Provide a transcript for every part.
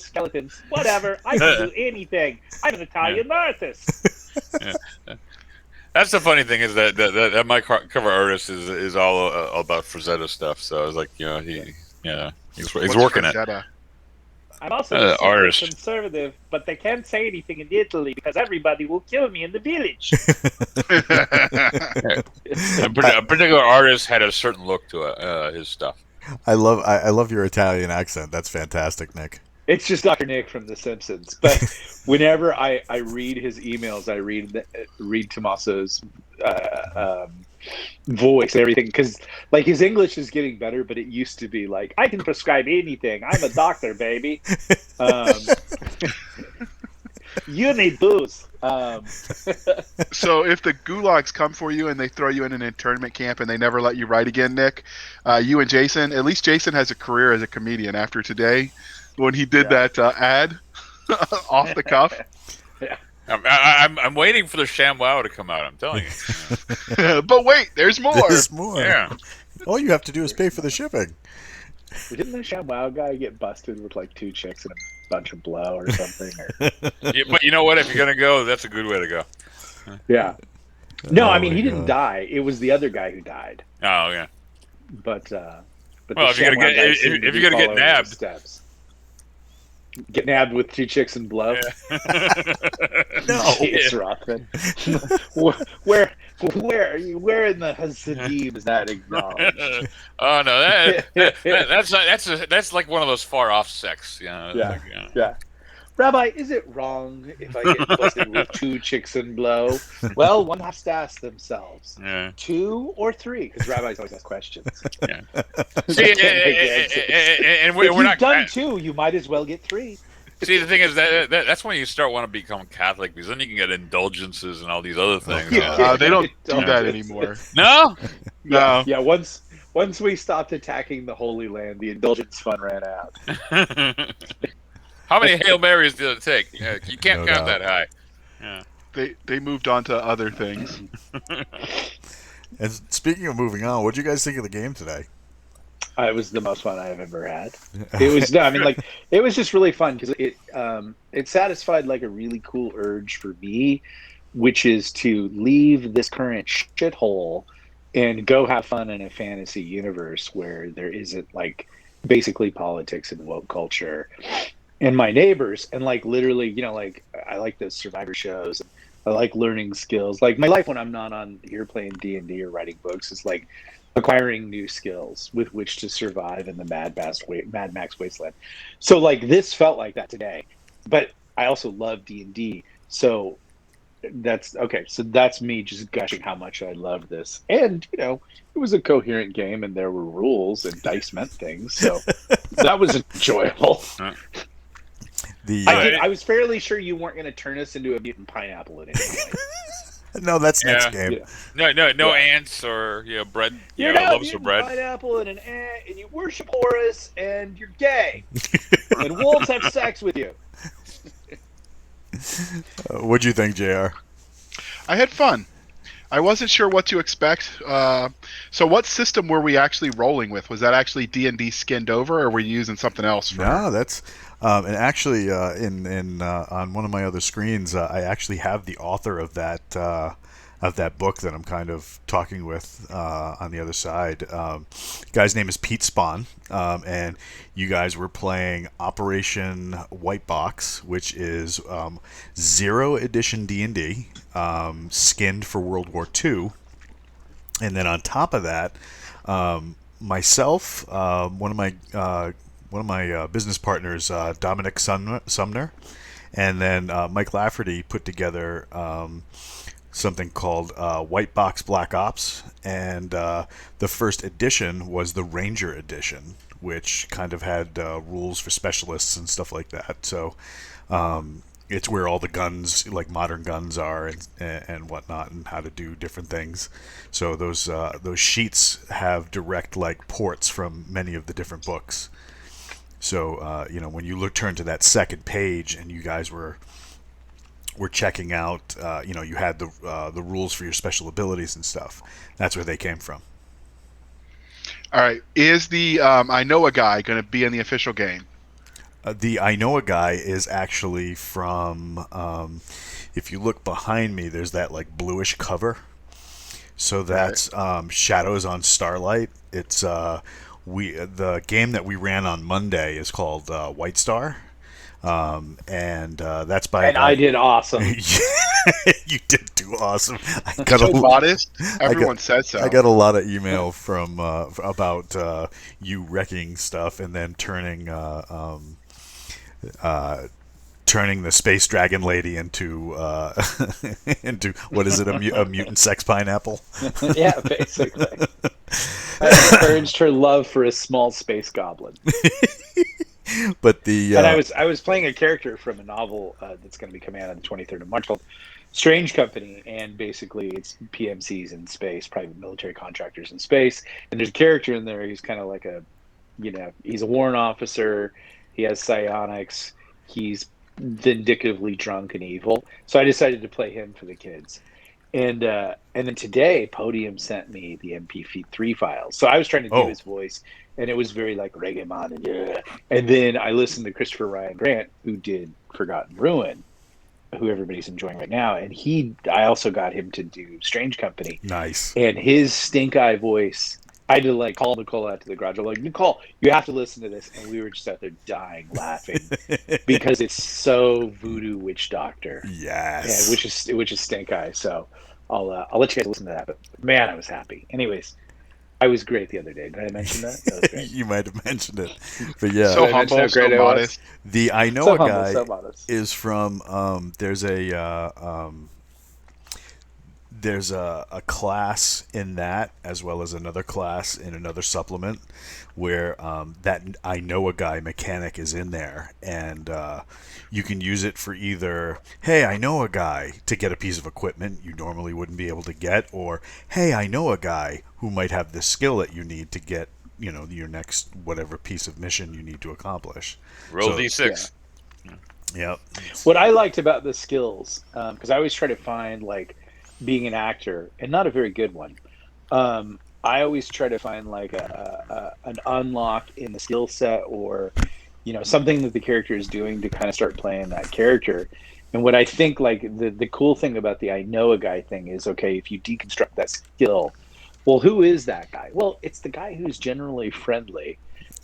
skeletons. Whatever. I can do anything. I'm an Italian artist. Yeah. That's the funny thing is that my cover artist is all about Frazetta stuff. So I was like, he's What's working it. Frazetta? I'm also a super artist. conservative, but they can't say anything in Italy because everybody will kill me in the village. A particular artist had a certain look to his stuff. I love your Italian accent. That's fantastic, Nick. It's just Dr. Nick from The Simpsons. But whenever I read his emails, I read Tommaso's voice and everything, because like his English is getting better, but it used to be like, I can prescribe anything. I'm a doctor, baby. You need booze. So if the gulags come for you and they throw you in an internment camp and they never let you write again, Nick, you and Jason, at least Jason has a career as a comedian after today when he did that ad off the cuff. Yeah. I'm waiting for the ShamWow to come out. I'm telling you. But wait, there's more. There's more. Yeah. All you have to do is pay for the shipping. Didn't the ShamWow guy get busted with like 2 chicks and a bunch of blow or something? Or... Yeah, but you know what? If you're gonna go, that's a good way to go. Yeah. No, I mean my he didn't God. die. It was the other guy who died. Oh yeah. But Well, the if you're gonna ShamWow get guy seemed to if be you're gonna get following his nabbed, steps. Get nabbed with 2 chicks and blow. Yeah. No. Jeez, Rothman. Where are you? Where in the Hasidim is that acknowledged? Oh no, that's like one of those far off sects. Yeah. Like, Yeah. Rabbi, is it wrong if I get busted with 2 chicks and blow? Well, one has to ask themselves, Yeah. 2 or 3? Because rabbis always ask questions. Yeah. See, and If we're you've not done 2, you might as well get 3. See, the thing is that's when you start want to become Catholic, because then you can get indulgences and all these other things. They don't do that anymore. No. No. Yeah. Once we stopped attacking the Holy Land, the indulgence fund ran out. How many Hail Marys did it take? Yeah, you can't No count doubt. that high. Yeah. They moved on to other things. And speaking of moving on, what did you guys think of the game today? It was the most fun I've ever had. It was, I mean, like, it was just really fun because it satisfied like a really cool urge for me, which is to leave this current shithole and go have fun in a fantasy universe where there isn't like basically politics and woke culture and my neighbors. And like literally, you know, like I like those Survivor shows. I like learning skills. Like my life when I'm not on here playing D&D or writing books is like acquiring new skills with which to survive in the Mad Max wasteland. So like this felt like that today, but I also love D&D. So that's okay. So that's me just gushing how much I love this. And you know, it was a coherent game and there were rules and dice meant things. So that was enjoyable. I was fairly sure you weren't going to turn us into a mutant pineapple at any point. No, that's next game. Yeah. No ants or bread. You're not loaves of bread. Pineapple and an ant, and you worship Horus, and you're gay, and wolves have sex with you. What'd you think, JR? I had fun. I wasn't sure what to expect. So what system were we actually rolling with? Was that actually D&D skinned over, or were you using something else? No, that's and actually in on one of my other screens, I actually have the author of that book that I'm kind of talking with on the other side. Guy's name is Pete Spahn, and you guys were playing Operation White Box, which is 0 edition D&D, skinned for World War II, and then on top of that, myself, one of my business partners, Dominic Sumner, and then Mike Lafferty put together something called White Box Black Ops, and the first edition was the Ranger edition, which kind of had rules for specialists and stuff like that. So it's where all the guns, like modern guns, are and whatnot, and how to do different things. So those sheets have direct like ports from many of the different books. So when you turn to that second page, and you guys were checking out, you had the rules for your special abilities and stuff. That's where they came from. All right. Is the I know a guy going to be in the official game? The I Know a Guy is actually from. If you look behind me, there's that like bluish cover. So that's Shadows on Starlight. It's the game that we ran on Monday is called White Star, and that's by a And I guy. did awesome. You did do awesome. I got So a modest. Everyone says so. I got a lot of email from about you wrecking stuff and then turning the space dragon lady into into what is it, a mutant sex pineapple? Yeah, basically. I encouraged her love for a small space goblin. But the And I was playing a character from a novel that's going to be coming out on the 23rd of March called Strange Company, and basically it's PMCs in space, private military contractors in space. And there's a character in there. He's kind of like he's a warrant officer. He has psionics. He's vindictively drunk and evil. So I decided to play him for the kids. And then today, Podium sent me the MP3 files. So I was trying to do his voice, and it was very like reggae man, and then I listened to Christopher Ryan Grant, who did Forgotten Ruin, who everybody's enjoying right now, and I also got him to do Strange Company. Nice. And his stink eye voice, I had to like call Nicole out to the garage. I'm like, Nicole, you have to listen to this, and we were just out there dying laughing because it's so voodoo witch doctor. Yes. Yeah, which is stink eye. So I'll let you guys listen to that. But man, I was happy. Anyways, I was great the other day. Did I mention that? That was great. You might have mentioned it, but yeah. So Did I mention how humble, so great I was? modest. The I Know So a humble, Guy so modest. is from there's a class in that, as well as another class in another supplement, where that I Know a Guy mechanic is in there, and you can use it for either, hey, I know a guy to get a piece of equipment you normally wouldn't be able to get, or hey, I know a guy who might have this skill that you need to get, your next whatever piece of mission you need to accomplish. Roll So- d6. Yep. What I liked about the skills, because I always try to find like being an actor, and not a very good one. I always try to find like an unlock in the skill set, or something that the character is doing to kind of start playing that character. And what I think like the cool thing about the I Know a Guy thing is, okay, if you deconstruct that skill, well, who is that guy? Well, it's the guy who's generally friendly,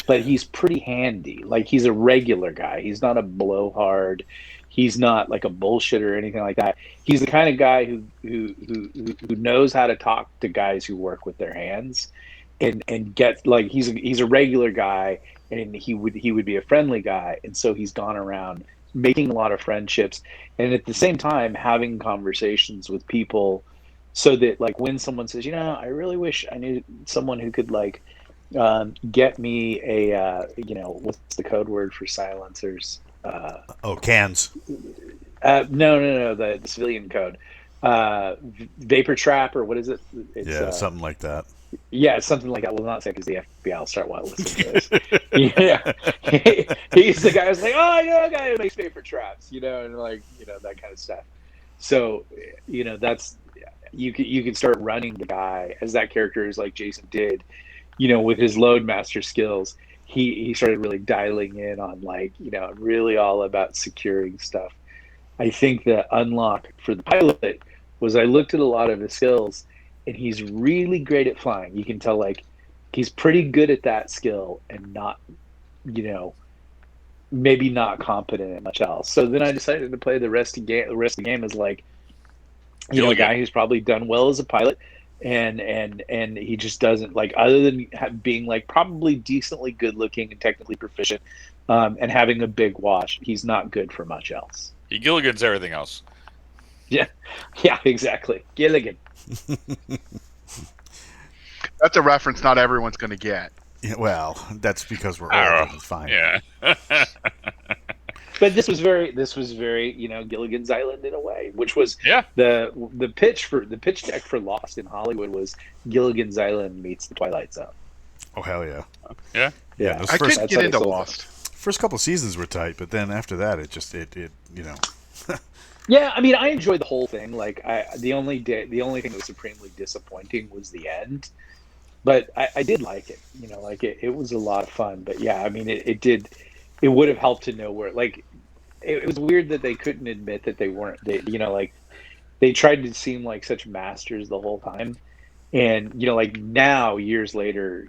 but he's pretty handy. Like, he's a regular guy. He's not a blowhard. He's not like a bullshitter or anything like that. He's the kind of guy who knows how to talk to guys who work with their hands, and get like he's a regular guy, and he would be a friendly guy, and so he's gone around making a lot of friendships, and at the same time having conversations with people, so that like when someone says, I really wish I knew someone who could like get me a what's the code word for silencers? Cans. No, the civilian code, vapor trap, or what is it? It's, something like that. Yeah, it's something like that. We'll not say because the FBI will start listening to this. Yeah, he's the guy who's like, I know a guy who makes vapor traps, and like that kind of stuff. So that's you can start running the guy as that character is like Jason did, with his Loadmaster skills. He started really dialing in on like really all about securing stuff. I think the unlock for the pilot was I looked at a lot of his skills, and he's really great at flying. You can tell like he's pretty good at that skill, and not maybe not competent at much else. So then I decided to play the rest of the game as like a guy who's probably done well as a pilot, and he just doesn't like, other than being like probably decently good looking and technically proficient, and having a big watch, he's not good for much else. He Gilligan's everything else. Yeah, exactly. Gilligan. That's a reference not everyone's going to get. Yeah, well, that's because we're old. It's fine. Yeah. But this was very Gilligan's Island in a way, which was the pitch deck for Lost in Hollywood was Gilligan's Island meets the Twilight Zone. Oh hell yeah. Yeah. I couldn't get into Lost. First couple seasons were tight, but then after that, it just Yeah, I mean, I enjoyed the whole thing. Like, the only thing that was supremely disappointing was the end, but I did like it. Like it was a lot of fun. But yeah, I mean, it did. it would have helped to know where. Like, it was weird that they couldn't admit that they weren't. They, like they tried to seem like such masters the whole time. And like now, years later,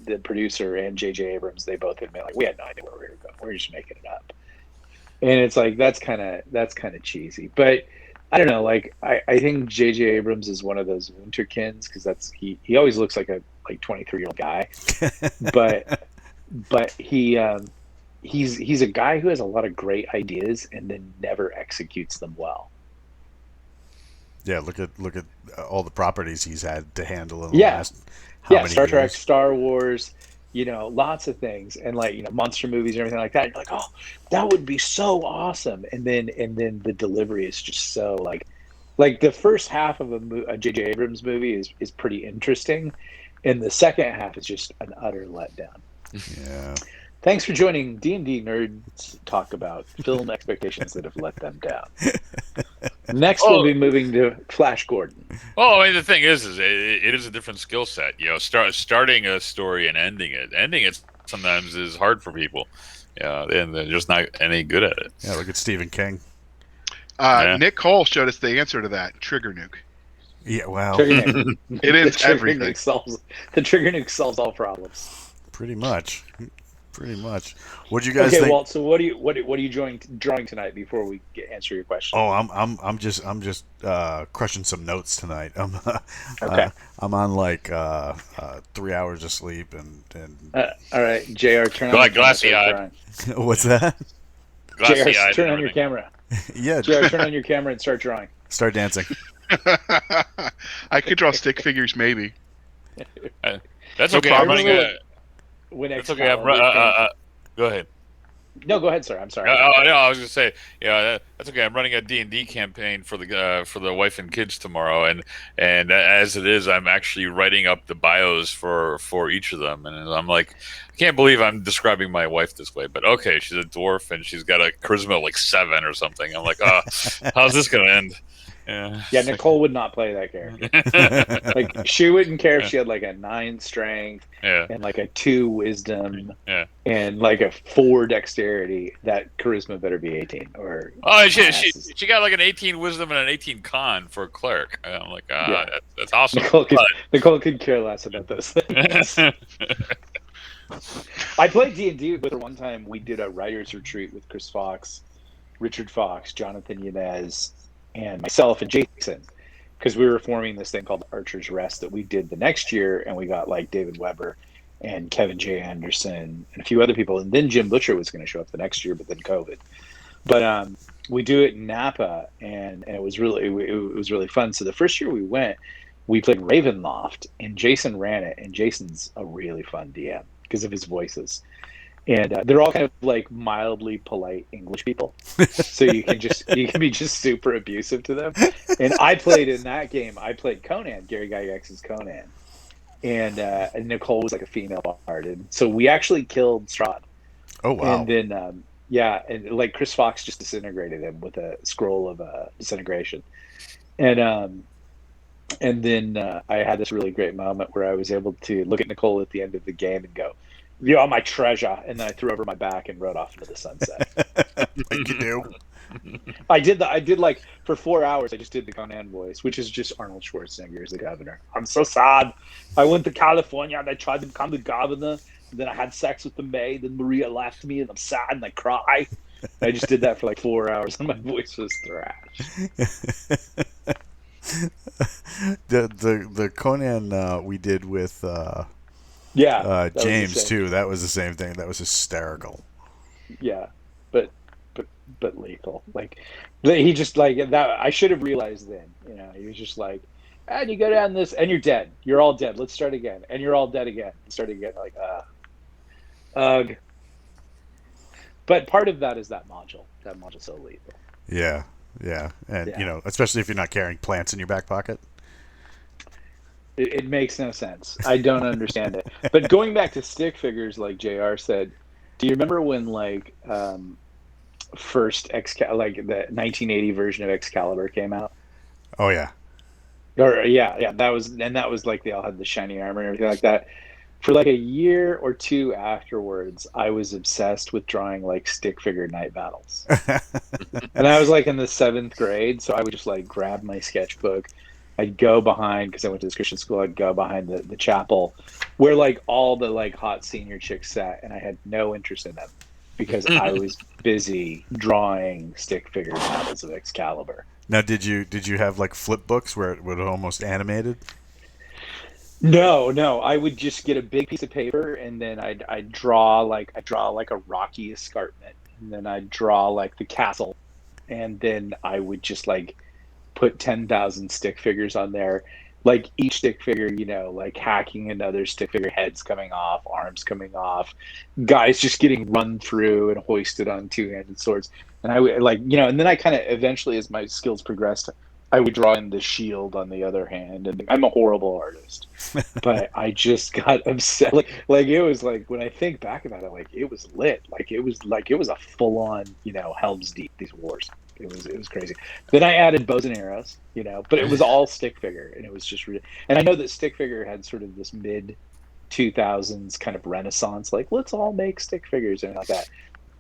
the producer and J.J. Abrams, they both admit like we had no idea where we were going. We were just making it up. And it's like that's kind of cheesy. But I don't know. Like I think J.J. Abrams is one of those winterkins because that's he always looks like a 23-year-old guy, but he's a guy who has a lot of great ideas and then never executes them well. Yeah, look at all the properties he's had to handle in the Yeah. last how many Star Trek, years? Star Wars, lots of things, and like monster movies and everything like that. You're like, oh, that would be so awesome, and then the delivery is just so like the first half of a J.J. Abrams movie is pretty interesting, and the second half is just an utter letdown. Yeah. Thanks for joining D&D Nerds talk about film expectations that have let them down. Next, we'll be moving to Flash Gordon. Well, I mean, the thing is it is a different skill set. Starting a story and ending it sometimes is hard for people. Yeah, and they're just not any good at it. Yeah, look at Stephen King. Nick Cole showed us the answer to that. Trigger nuke. Yeah, well, It ends everything. The trigger nuke solves all problems. pretty much. What do you guys think? Okay, Walt. So what are you drawing tonight before we answer your question? Oh, I'm just crushing some notes tonight. Okay. I'm on like 3 hours of sleep and all right, JR, turn on Like glassy-eyed. what's that? JR, turn on your camera. Yeah, JR, turn on your camera and start drawing. start dancing. I could draw stick figures, maybe. That's No okay. I'm problem. running a. When That's okay. Go ahead. No, go ahead, sir. I'm sorry. No, I was gonna say, that's okay. I'm running a D&D campaign for the wife and kids tomorrow, and as it is, I'm actually writing up the bios for each of them, and I'm like, I can't believe I'm describing my wife this way, but okay, she's a dwarf and she's got a charisma of like 7 or something. I'm like, how's this gonna end? Yeah, Nicole would not play that character. Like she wouldn't care if she had like a 9 strength and like a 2 wisdom and like a 4 dexterity. That charisma better be 18 or. Oh, she got like an 18 wisdom and an 18 con for a cleric. I'm like, that's awesome. Nicole could care less about those things. I played D&D with her one time. We did a writer's retreat with Chris Fox, Richard Fox, Jonathan Yanez, and myself and Jason, because we were forming this thing called Archer's Rest that we did the next year, and we got like David Weber and Kevin J. Anderson and a few other people, and then Jim Butcher was going to show up the next year, but then COVID. But we do it in Napa, and it was really fun. So the first year we went, we played Ravenloft, and Jason ran it, and Jason's a really fun DM because of his voices. And they're all kind of like mildly polite English people, so you can be just super abusive to them. And I played in that game. I played Conan, Gary Gygax's Conan, and Nicole was like a female bard, and so we actually killed Strahd. Oh wow! And then and like Chris Fox just disintegrated him with a scroll of disintegration, and then I had this really great moment where I was able to look at Nicole at the end of the game and go, "You're my treasure," and then I threw over my back and rode off into the sunset. Like you do. I did like for 4 hours. I just did the Conan voice, which is just Arnold Schwarzenegger as the governor. I'm so sad. I went to California and I tried to become the governor. And then I had sex with the maid. Then Maria left me, and I'm sad and I cry. I just did that for like 4 hours, and my voice was thrash. The Conan we did with James too. That was the same thing. That was hysterical. Yeah, but lethal. Like he just like that. I should have realized then. He was just like, and you go down this, and you're dead. You're all dead. Let's start again, and you're all dead again. Start again. Like ugh. But part of that is that module. That module's so lethal. Yeah, and especially if you're not carrying plants in your back pocket. It makes no sense. I don't understand it. But going back to stick figures, like JR said, do you remember when like first like the 1980 version of Excalibur came out? Oh yeah. Or that was like they all had the shiny armor and everything like that. For like a year or two afterwards, I was obsessed with drawing like stick figure night battles. And I was like in the seventh grade, so I would just like grab my sketchbook. I'd go behind, because I went to this Christian school, I'd go behind the chapel where like all the like hot senior chicks sat, and I had no interest in them because I was busy drawing stick figure battles of Excalibur. Now, did you have like flip books where it would almost animated? No, no. I would just get a big piece of paper, and then I'd draw like a rocky escarpment, and then I'd draw like the castle, and then I would just like put 10,000 stick figures on there, like each stick figure, like hacking another stick figure, heads coming off, arms coming off, guys just getting run through and hoisted on two-handed swords. And I would like, and then I kind of eventually, as my skills progressed, I would draw in the shield on the other hand, and I'm a horrible artist, but I just got upset. Like it was like, when I think back about it, like it was lit. Like it was a full on, Helm's Deep, these wars. It was crazy. Then I added bows and arrows, but it was all stick figure, and it was just really. And I know that stick figure had sort of this mid 2000s kind of renaissance, like let's all make stick figures and like that.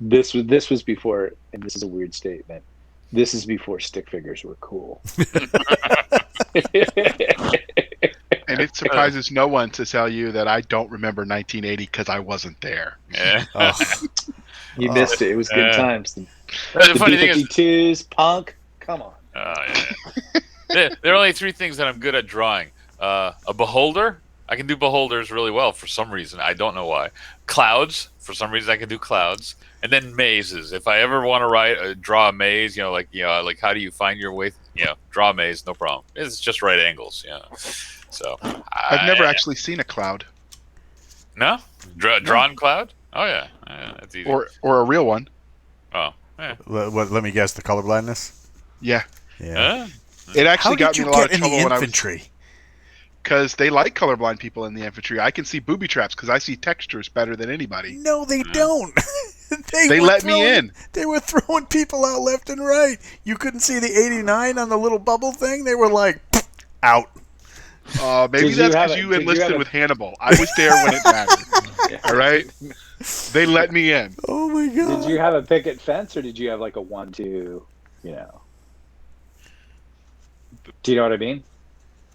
This was before, and this is a weird statement. This is before stick figures were cool. And it surprises no one to tell you that I don't remember 1980 because I wasn't there. Yeah. You missed it. It was good times. The funny thing is, B-52s, punk. Come on. there are only three things that I'm good at drawing. A beholder. I can do beholders really well for some reason. I don't know why. Clouds. For some reason, I can do clouds. And then mazes. If I ever want to draw a maze, like how do you find your way? Draw a maze, no problem. It's just right angles. So I've never actually seen a cloud. No, drawn cloud. Oh yeah, that's easy. Or a real one. Oh, yeah. Let me guess, the color blindness. Yeah. It actually got me in a lot of trouble when infantry. Because they like colorblind people in the infantry. I can see booby traps because I see textures better than anybody. No, they don't. They let me in. They were throwing people out left and right. You couldn't see the 89 on the little bubble thing. They were like, out. Maybe that's because you enlisted with Hannibal. I was there when it mattered. All right? They let me in. Oh, my God. Did you have a picket fence, or did you have like a 1-2, Do you know what I mean?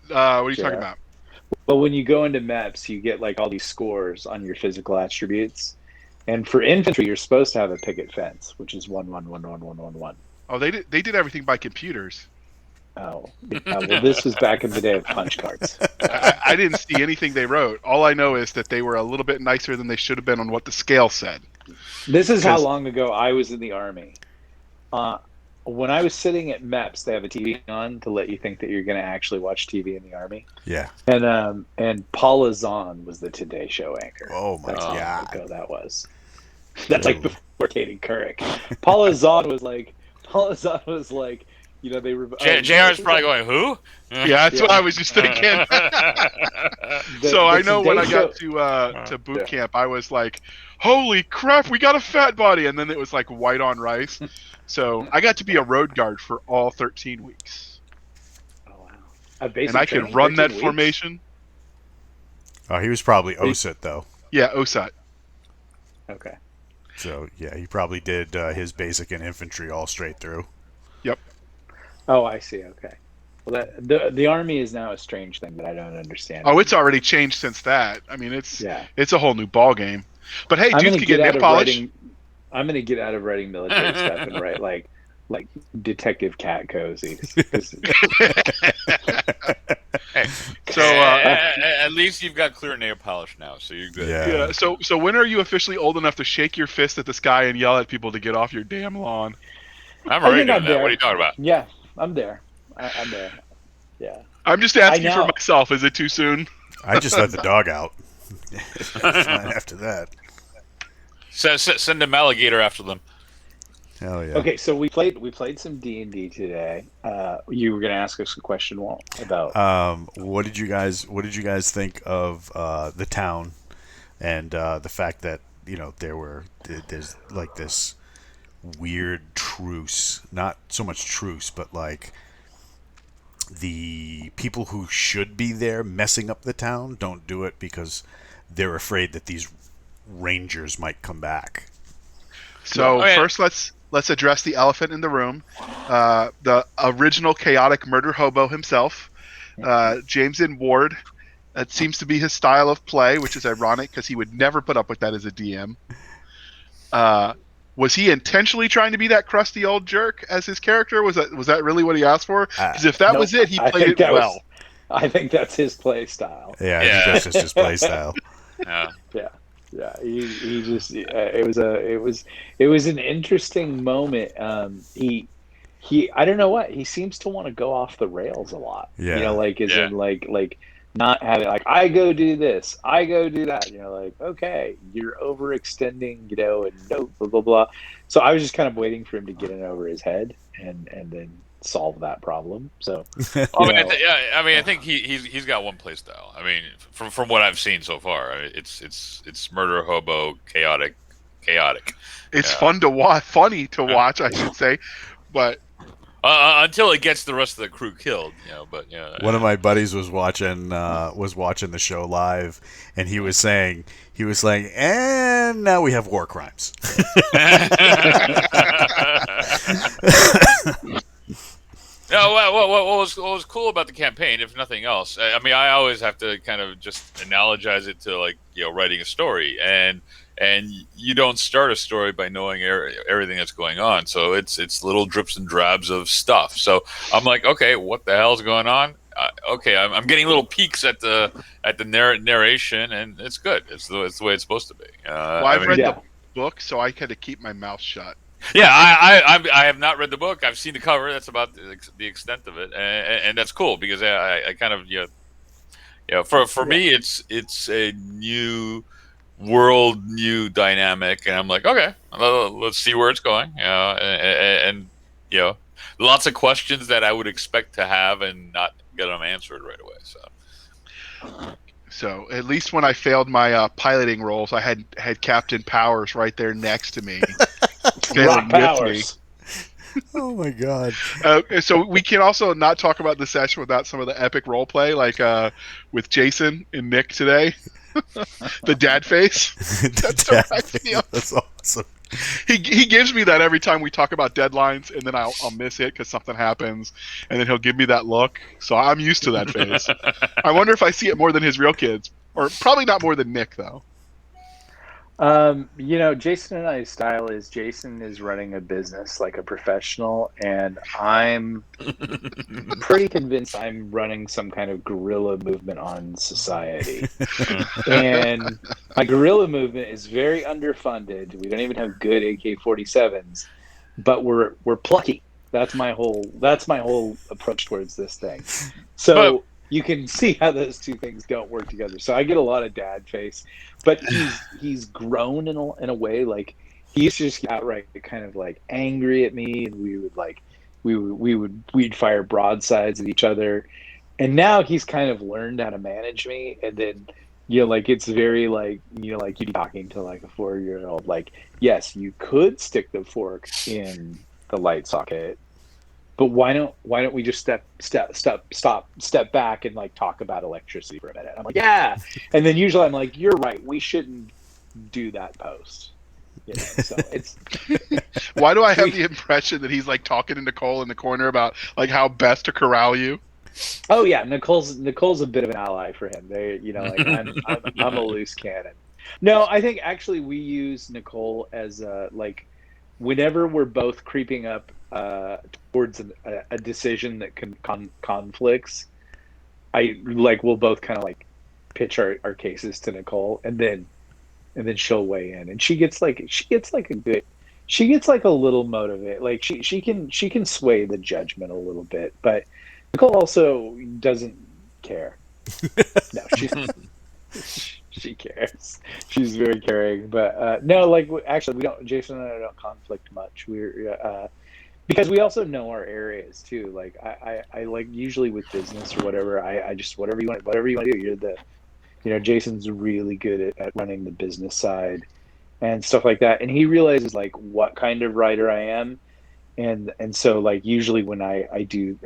What are you talking about? Well, when you go into MEPS, you get like all these scores on your physical attributes. And for infantry, you're supposed to have a picket fence, which is 1-1-1-1-1-1-1. Oh, they did everything by computers. Oh, well, this was back in the day of punch cards. I didn't see anything they wrote. All I know is that they were a little bit nicer than they should have been on what the scale said. This is how long ago I was in the Army. When I was sitting at MEPS, they have a TV on to let you think that you're going to actually watch TV in the Army. Yeah. And Paula Zahn was the Today Show anchor. Oh my God! How long ago that was. That's like before Katie Couric. Paula Zahn was like, they were. JR's probably going, who? Yeah, that's what I was just thinking. So I know when I got to boot camp, I was like, holy crap, we got a fat body. And then it was like white on rice. So I got to be a road guard for all 13 weeks. Oh, wow. And I could run that formation. Oh, he was probably OSUT, though. Yeah, OSUT. Okay. So, yeah, he probably did his basic and infantry all straight through. Yep. Oh, I see. Okay. Well, the Army is now a strange thing that I don't understand. Oh, it's already changed since that. I mean, it's a whole new ball game. But hey, dudes can get nail polish. I'm going to get out of writing military stuff and write like Detective Cat cozies. So at least you've got clear nail polish now, so you're good. Yeah. So when are you officially old enough to shake your fist at the sky and yell at people to get off your damn lawn? I'm already doing that. What are you talking about? Yeah, I'm there. I'm there. Yeah. I'm just asking for myself. Is it too soon? I just let the dog out. After that. Send an alligator after them. Hell yeah. Okay, so we played some D&D today. You were going to ask us a question, Walt, about what did you guys think of the town and the fact that there's like this weird truce, not so much truce, but like the people who should be there messing up the town don't do it because they're afraid that these rangers might come back. So first, let's address the elephant in the room. The original chaotic murder hobo himself, Jameson Ward. That seems to be his style of play, which is ironic because he would never put up with that as a DM. Was he intentionally trying to be that crusty old jerk as his character? Was that really what he asked for? Because if that was it, he played it well. I think that's his play style. Yeah, I think that's just his play style. Yeah. He just it was an interesting moment. He I don't know what, he seems to want to go off the rails a lot. Yeah. You know, in like not having like, I go do this, I go do that. You know, like, okay, you're overextending, you know, and no blah blah blah. So I was just kind of waiting for him to get in over his head and then solve that problem. So I think he's got one play style. I mean, from what I've seen so far, it's murder hobo, chaotic. It's fun to watch, funny to watch, I should say, but until it gets the rest of the crew killed, you know. But one of my buddies was watching the show live, and he was saying, and now we have war crimes. No, what was cool about the campaign, if nothing else, I mean, I always have to kind of just analogize it to, like, you know, writing a story, and you don't start a story by knowing everything that's going on, so it's little drips and drabs of stuff. So I'm like, okay, what the hell's going on? Okay, I'm getting little peeks at the narration, and it's good. It's the way it's supposed to be. I've read the book, so I had to keep my mouth shut. Yeah, I have not read the book. I've seen the cover. That's about the extent of it, and that's cool because I kind of for me it's a new world, new dynamic, and I'm like, okay, let's see where it's going. And lots of questions that I would expect to have and not get them answered right away. So at least when I failed my piloting roles, I had Captain Powers right there next to me. Rock Powers. Oh my god. So we can also not talk about the session without some of the epic role play, like with Jason and Nick today. The dad face. That's awesome. He gives me that every time we talk about deadlines, and then I'll miss it because something happens, and then he'll give me that look. So I'm used to that face. I wonder if I see it more than his real kids, or probably not more than Nick though. Jason and I's style is Jason is running a business like a professional, and I'm pretty convinced I'm running some kind of guerrilla movement on society. And my guerrilla movement is very underfunded. We don't even have good AK-47s, but we're plucky. That's my whole approach towards this thing. So you can see how those two things don't work together. So I get a lot of dad face, but he's grown in a way, like he used to just get outright kind of like angry at me, and we'd fire broadsides at each other, and now he's kind of learned how to manage me. And then it's very like like you'd be talking to like a 4-year-old, like, yes, you could stick the fork in the light socket, but why don't we just step back and like talk about electricity for a minute? I'm like, yeah, and then usually I'm like, you're right, we shouldn't do that post. So it's. Why do I have the impression that he's like talking to Nicole in the corner about like how best to corral you? Oh yeah, Nicole's a bit of an ally for him. I'm a loose cannon. No, I think actually we use Nicole as like whenever we're both creeping up towards a decision that conflicts, we'll both kind of like pitch our cases to Nicole, and then she'll weigh in, and she gets like a little motivated, like she can sway the judgment a little bit, but Nicole also doesn't care. No, she cares. She's very caring, but no, like actually we don't. Jason and I don't conflict much. We're because we also know our areas too. Like I like usually with business or whatever, I just whatever you want to do. You're the, Jason's really good at running the business side and stuff like that, and he realizes like what kind of writer I am, and so like usually when I do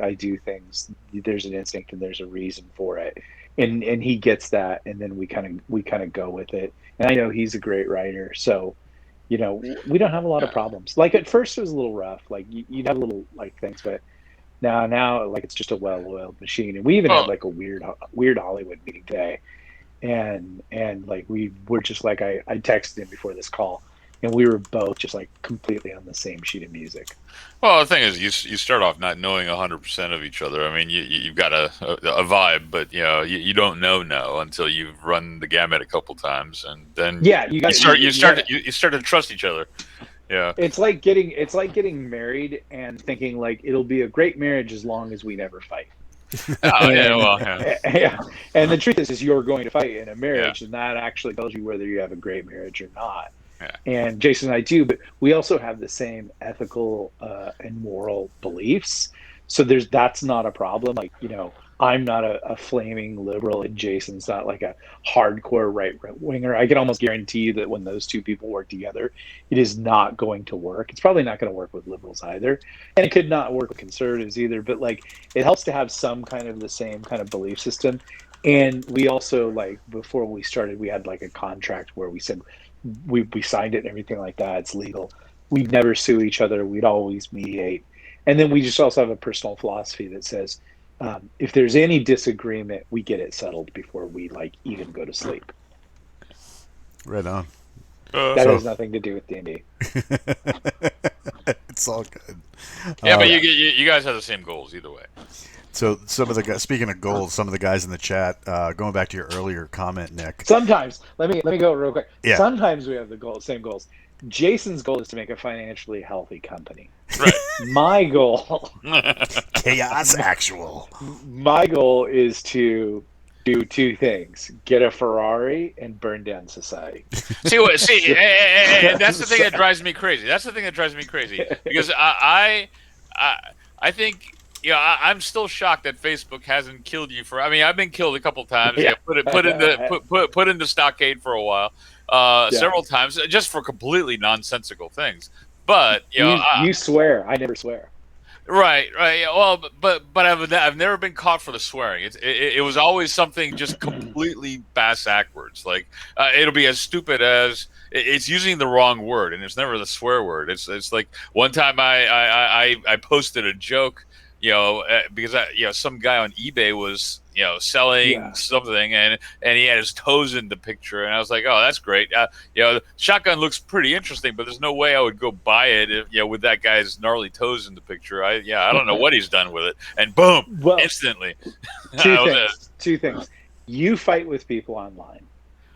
things, there's an instinct and there's a reason for it, and he gets that, and then we kind of go with it. And I know he's a great writer, so we don't have a lot of Yeah. problems. Like at first it was a little rough, like you'd have little like things, but now like it's just a well-oiled machine. And we even had Well, like a weird Hollywood meeting today, and like we're just like I texted him before this call, and we were both just like completely on the same sheet of music. well, the thing is, you start off not knowing 100% of each other. I mean, you've got a vibe, but you don't know until you've run the gamut a couple times, and then Yeah, you start to trust each other. Yeah. It's like getting married and thinking like it'll be a great marriage as long as we never fight. Oh, yeah. And Well, yeah. yeah, and the truth is you're going to fight in a Yeah. marriage, and that actually tells you whether you have a great marriage or not. Yeah. And Jason and I do, but we also have the same ethical and moral beliefs. So that's not a problem. Like, I'm not a flaming liberal, and Jason's not like a hardcore right winger. I can almost guarantee you that when those two people work together, it is not going to work. It's probably not going to work with liberals either, and it could not work with conservatives either. But like, it helps to have some kind of the same kind of belief system. And we also, like, before we started, we had like a contract where we said we signed it and everything like that. It's legal. We'd never sue each other. We'd always mediate. And then we just also have a personal philosophy that says, if there's any disagreement, we get it settled before we like even go to sleep. Right on. That So- has nothing to do with D&D. It's all good. Yeah, but you guys have the same goals either way. So some of the guys, speaking of goals, some of the guys in the chat, going back to your earlier comment, Nick. Sometimes, let me go real quick. Yeah. Sometimes we have the same goals. Jason's goal is to make a financially healthy company. Right. My goal Chaos Actual. My goal is to do two things: get a Ferrari and burn down society. See, and that's the thing that drives me crazy. Because I think I'm still shocked that Facebook hasn't killed you for. I mean, I've been killed a couple times. Yeah. Put into stockade for a while, several times, just for completely nonsensical things. But you swear. I never swear. Right. Yeah, well, but I've never been caught for the swearing. It was always something just completely backwards. Like it'll be as stupid as it's using the wrong word, and it's never the swear word. It's like one time I posted a joke, because some guy on eBay was selling something, and he had his toes in the picture, and I was like, oh, that's great. The shotgun looks pretty interesting, but there's no way I would go buy it if, with that guy's gnarly toes in the picture. I don't know what he's done with it, and boom, instantly. Two things. You fight with people online.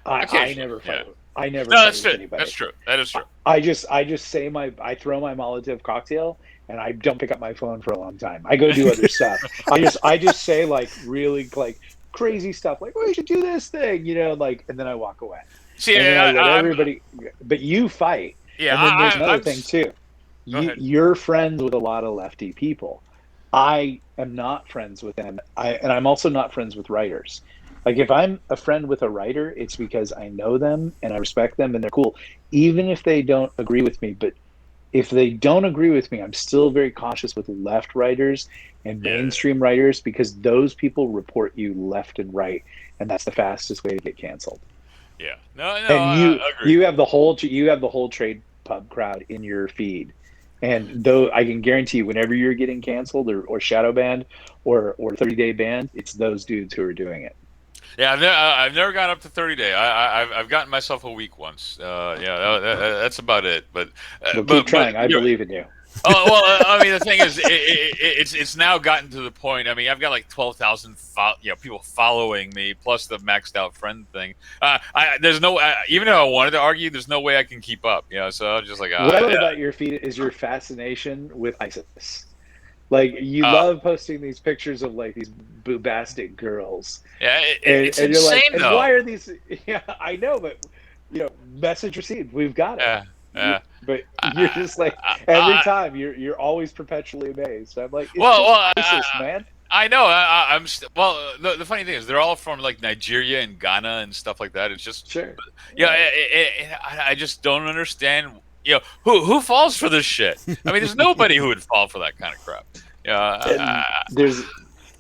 I never fight. I never. No, fight that's with true. anybody. That's true. That is true. I just say I throw my Molotov cocktail, and I don't pick up my phone for a long time. I go do other stuff. I just say like really like crazy stuff, like we should do this thing, and then I walk away. See, and then I let everybody. But you fight. Yeah, and then there's another thing too. You're friends with a lot of lefty people. I am not friends with them. And I'm also not friends with writers. Like if I'm a friend with a writer, it's because I know them and I respect them and they're cool, even if they don't agree with me. But if they don't agree with me, I'm still very cautious with left writers and mainstream writers, because those people report you left and right, and that's the fastest way to get canceled. Yeah, no, and I agree. you have the whole trade pub crowd in your feed, and though I can guarantee you, whenever you're getting canceled or shadow banned or 30-day banned, it's those dudes who are doing it. Yeah, I've never gone up to 30-day. I've gotten myself a week once. That's about it. But keep trying. I believe in you. Oh well, I mean the thing is, it's now gotten to the point. I mean, I've got like 12,000 people following me, plus the maxed out friend thing. There's no even if I wanted to argue, there's no way I can keep up. So I'm just like, what I love about your feed is your fascination with ISIS. Like you love posting these pictures of like these boobastic girls. Yeah, it's and insane you're like, though. And why are these? Yeah, I know, but message received. We've got it. But you're just like every time you're always perpetually amazed. I'm like, it's ISIS, man. I know. I'm the funny thing is they're all from like Nigeria and Ghana and stuff like that. It's just sure. I just don't understand. Who falls for this shit? I mean, there's nobody who would fall for that kind of crap.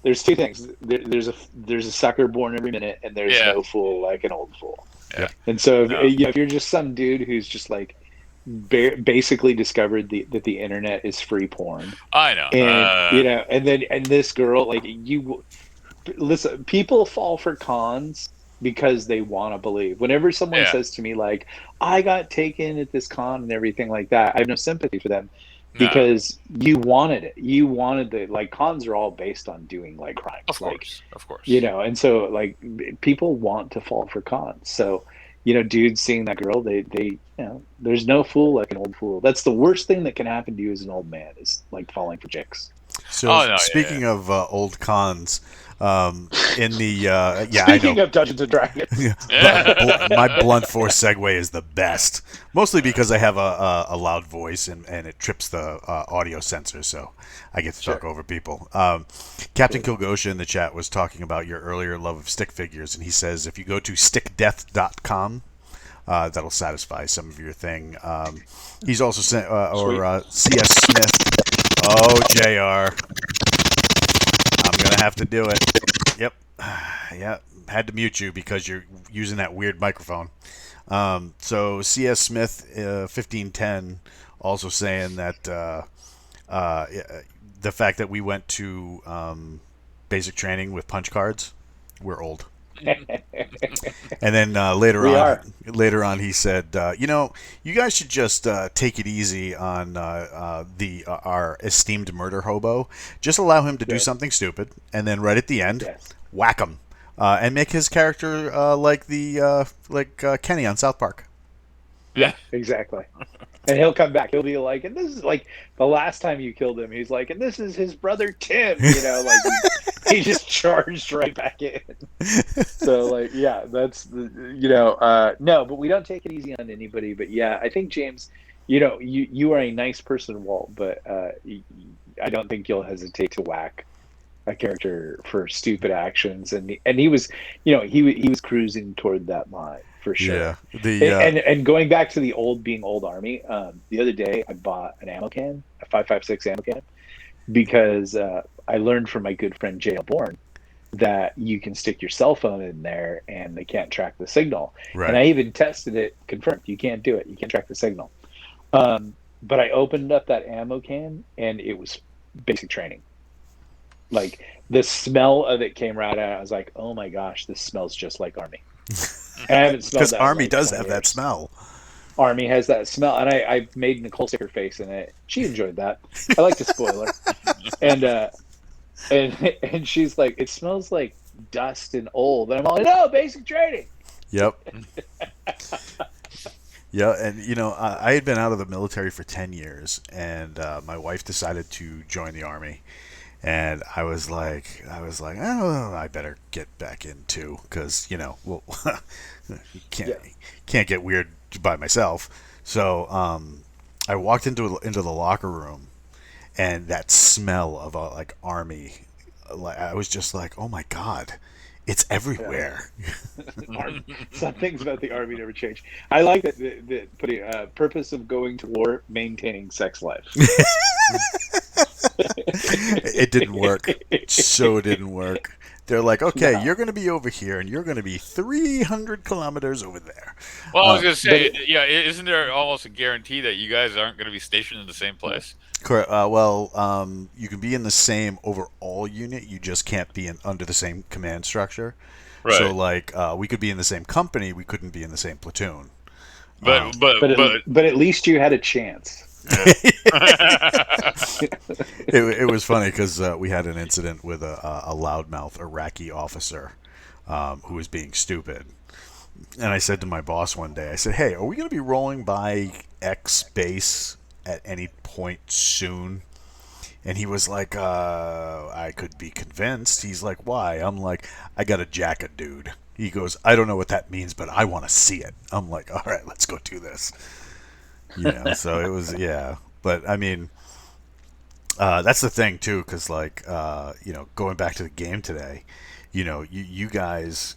there's two things. There's a sucker born every minute, and there's Yeah. no fool like an old fool. Yeah. And so No. if you're just some dude who's just like basically discovered that the internet is free porn, I know. and and this girl, like, you listen, people fall for cons because they want to believe. Whenever someone Yeah. says to me like, I got taken at this con and everything like that, I have no sympathy for them, No. because you wanted it. You wanted the, like, cons are all based on doing like crimes. Of Like, course. Of course. and so, like, people want to fall for cons. So, dudes seeing that girl, they there's no fool like an old fool. That's the worst thing that can happen to you as an old man, is like falling for chicks. So Oh, no, speaking of old cons, in the I Speaking know. of Dungeons and Dragons, My blunt force segue is the best, mostly because I have a loud voice and it trips the audio sensor, so I get to talk over people. Captain Kilgosha in the chat was talking about your earlier love of stick figures, and he says if you go to stickdeath.com, that'll satisfy some of your thing. He's also sent, C.S. Smith. Oh, JR. I'm going to have to do it. Yep. Yeah. Had to mute you because you're using that weird microphone. So C.S. Smith, 1510, also saying that the fact that we went to basic training with punch cards, we're old. And then later on, he said, you guys should just take it easy on our esteemed murder hobo. Just allow him to do something stupid, and then right at the end, whack him, and make his character like Kenny on South Park. Yeah, exactly. And he'll come back. He'll be like, and this is like the last time you killed him. He's like, and this is his brother Tim. Like he just charged right back in. So, like, yeah, that's no, but we don't take it easy on anybody. But yeah, I think, James, you are a nice person, Walt, but I don't think you'll hesitate to whack a character for stupid actions. And he was, he was cruising toward that line. For sure. Yeah. And going back to the being old army, the other day I bought an ammo can, a 5.56 ammo can, because I learned from my good friend J.L. Bourne that you can stick your cell phone in there and they can't track the signal. Right. And I even tested it, confirmed you can't do it. You can't track the signal. But I opened up that ammo can and it was basic training. Like, the smell of it came right out. I was like, oh my gosh, this smells just like Army. And I haven't smelled that. Because Army does have that smell. Army has that smell, and I made Nicole stick her face in it. She enjoyed that. I like to spoil her, and she's like, it smells like dust and old. And I'm all like, no, basic training. Yep. Yeah, and I had been out of the military for 10 years, and my wife decided to join the Army. And I was like, oh, I better get back in too, because you can't get weird by myself. So I walked into the locker room, and that smell of like Army, I was just like, oh my god, it's everywhere. Some things about the Army never change. I like that putting purpose of going to war, maintaining sex life. It didn't work. So it didn't work. They're like, okay, you're going to be over here, and you're going to be 300 kilometers over there. Well, I was going to say, isn't there almost a guarantee that you guys aren't going to be stationed in the same place? Correct. You can be in the same overall unit. You just can't be under the same command structure. Right. So, like, we could be in the same company. We couldn't be in the same platoon. But at least you had a chance. It was funny because we had an incident with a loudmouth Iraqi officer who was being stupid. And I said to my boss one day, I said, hey, are we going to be rolling by X base at any point soon? And he was like, I could be convinced. He's like, why? I'm like, I got a jacket, dude. He goes, I don't know what that means, but I want to see it. I'm like, all right, let's go do this. So it was, but I mean, that's the thing too, because like, going back to the game today, you guys,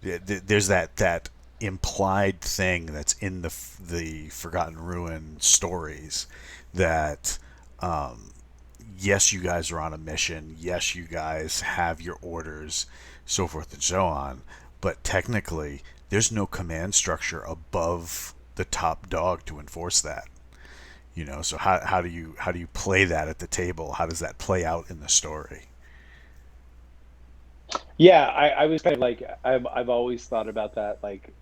there's that implied thing that's in the Forgotten Ruin stories that, yes, you guys are on a mission. Yes, you guys have your orders, so forth and so on. But technically, there's no command structure above the top dog to enforce that. So how do you play that at the table? How does that play out in the story? Yeah, I was kind of like I've always thought about that. Like,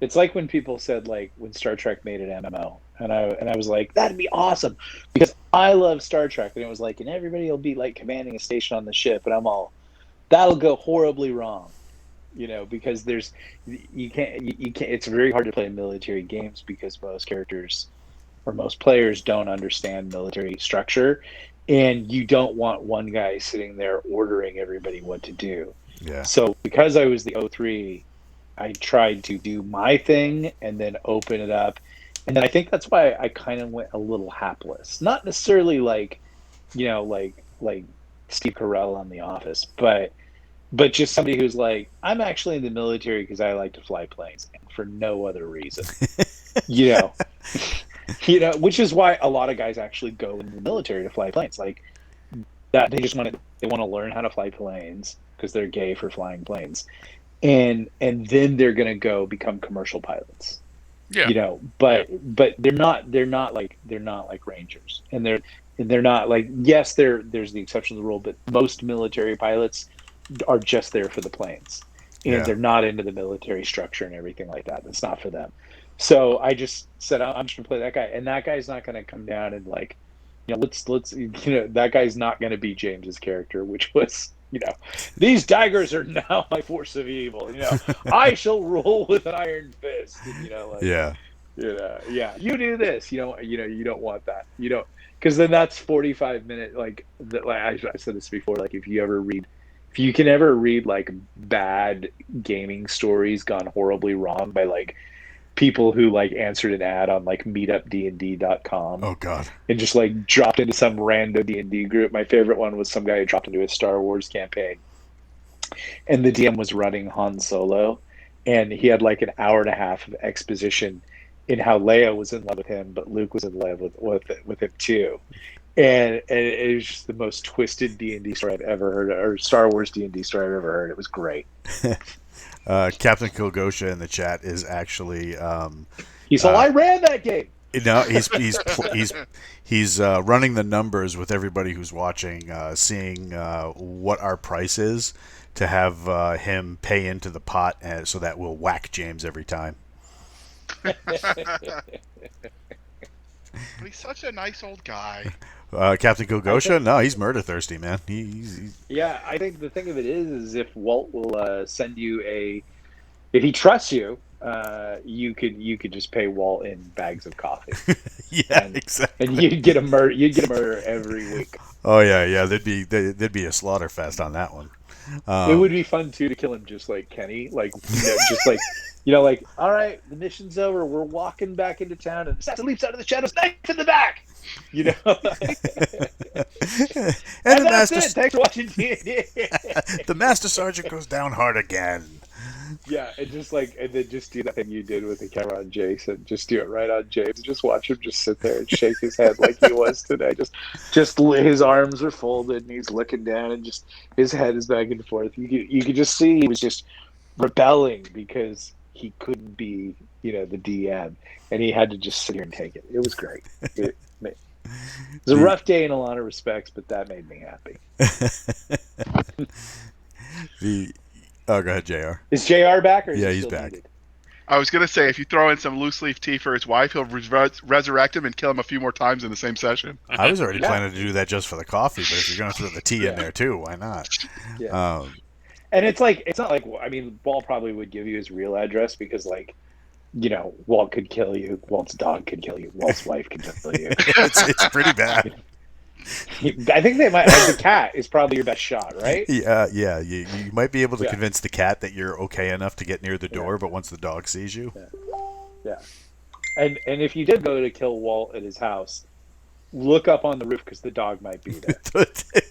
it's like when people said like when Star Trek made an MMO, and I was like that'd be awesome because I love Star Trek, and it was like and everybody will be like commanding a station on the ship, and I'm all that'll go horribly wrong, because you can't. It's very hard to play military games because most characters or most players don't understand military structure, and you don't want one guy sitting there ordering everybody what to do. Yeah. So because I was the O3, I tried to do my thing and then open it up. And then I think that's why I kind of went a little hapless. Not necessarily like, like Steve Carell on The Office, but just somebody who's like, I'm actually in the military because I like to fly planes and for no other reason. you know, which is why a lot of guys actually go in the military to fly planes. Like that, they want to learn how to fly planes because they're gay for flying planes, and then they're gonna go become commercial pilots. Yeah. But they're not like Rangers, and they're not like yes, there's the exception to the rule, but most military pilots are just there for the planes, and Yeah. they're not into the military structure and everything like that. It's not for them. So I just said I'm just gonna play that guy, and that guy's not gonna come down and like, let's that guy's not gonna be James's character, which was these daggers are now my force of evil. I shall rule with an iron fist. And, like, Yeah. yeah, you do this. You don't want that. You don't, because then that's 45 minute. Like I said this before. Like if you can ever read like bad gaming stories gone horribly wrong by like people who like answered an ad on like meetupdnd.com Oh God. and just like dropped into some random D&D group. My favorite one was some guy who dropped into a Star Wars campaign, and the DM was running Han Solo, and he had like an hour and a half of exposition in how Leia was in love with him, but Luke was in love with him too. And it was just the most twisted D&D story I've ever heard, or Star Wars D&D story I've ever heard. It was great. Captain Kilgosha in the chat is actually He's all, I ran that game. no, he's running the numbers with everybody who's watching, seeing what our price is to have him pay into the pot, so that we'll whack James every time. But he's such a nice old guy. Captain Kilgosha, no, he's murder thirsty, man. He's... Yeah, I think the thing of it is if Walt will send you if he trusts you, you could just pay Walt in bags of coffee. Yeah, exactly. And you'd get a murder every week. Oh yeah, there'd be a slaughter fest on that one. It would be fun too to kill him just like Kenny, like just like like, all right, the mission's over, we're walking back into town, and assassin leaps out of the shadows, knife in the back. And and that's it. Thanks for watching D&D. The Master Sergeant goes down hard again. Yeah, and then just do that thing you did with the camera on Jason. Just do it right on James. Just watch him just sit there and shake his head like he was today. Just his arms are folded and he's looking down and just his head is back and forth. You could just see he was just rebelling because he couldn't be, the DM, and he had to just sit here and take it. It was great. It was a rough day in a lot of respects, but that made me happy. Oh, go ahead, JR. Is JR back? Or is yeah, he he's still back. needed? I was going to say, if you throw in some loose leaf tea for his wife, he'll resurrect him and kill him a few more times in the same session. I was already planning to do that just for the coffee, but if you're going to throw the tea in there too, why not? Yeah. And it's not like, I mean, Walt probably would give you his real address because, like, Walt could kill you. Walt's dog could kill you. Walt's wife could kill you. it's pretty bad. I think they might. The cat is probably your best shot, right? Yeah. You might be able to convince the cat that you're okay enough to get near the door, but once the dog sees you, yeah. And if you did go to kill Walt at his house, look up on the roof because the dog might be there.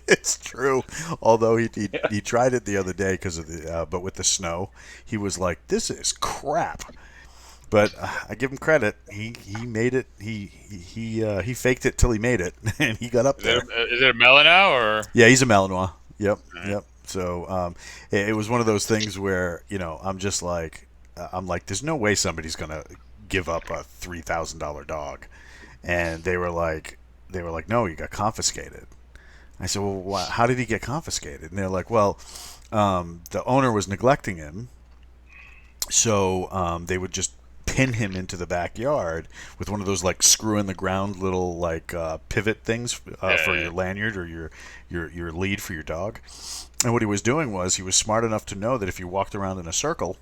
It's true. Although he tried it the other day because of but with the snow, he was like, "This is crap." But I give him credit. He made it. He faked it till he made it, and he got up there. Is it a Malinois or? Yeah, he's a Malinois. Yep, Right. yep. So it was one of those things where I'm just like there's no way somebody's gonna give up a $3,000 dog, and they were like, no, you got confiscated. I said, well, how did he get confiscated? And they're like, well, the owner was neglecting him, so they would just pin him into the backyard with one of those like screw in the ground little like pivot things for your lanyard or your lead for your dog. And what he was doing was he was smart enough to know that if you walked around in a circle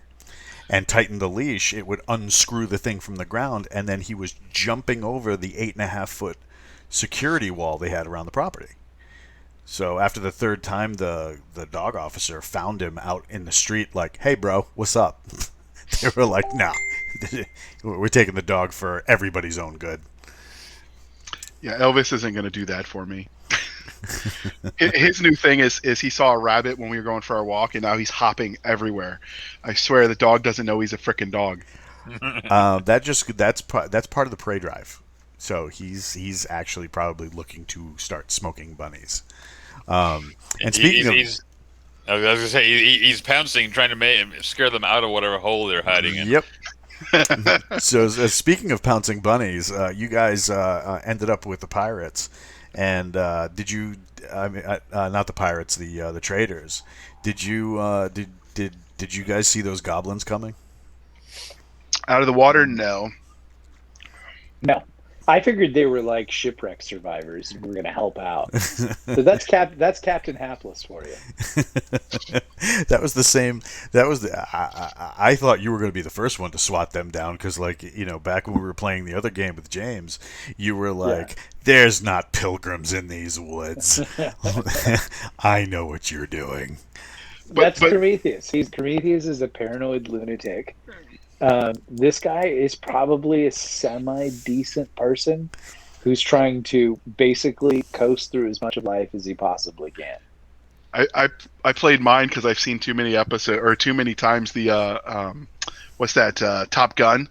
and tightened the leash, it would unscrew the thing from the ground, and then he was jumping over the 8.5-foot security wall they had around the property. So after the third time, the dog officer found him out in the street, like, "Hey, bro, what's up?" They were like, "No, we're taking the dog for everybody's own good." Yeah, Elvis isn't going to do that for me. His new thing is he saw a rabbit when we were going for our walk, and now he's hopping everywhere. I swear the dog doesn't know he's a frickin' dog. That's part of the prey drive. So he's actually probably looking to start smoking bunnies. And speaking of, I was gonna say he's pouncing, trying to scare them out of whatever hole they're hiding in. Yep. So speaking of pouncing bunnies, you guys ended up with the pirates, and did you? I mean, not the pirates, the traders. Did you did you guys see those goblins coming? Out of the water, no. No, I figured they were like shipwreck survivors and were going to help out. So that's Captain Hapless for you. That was the same. That was I thought you were going to be the first one to swat them down because, like, back when we were playing the other game with James, you were like, "There's not pilgrims in these woods. I know what you're doing." That's Prometheus. Prometheus is a paranoid lunatic. This guy is probably a semi-decent person who's trying to basically coast through as much of life as he possibly can. I played mine because I've seen too many episodes or too many times the what's that Top Gun.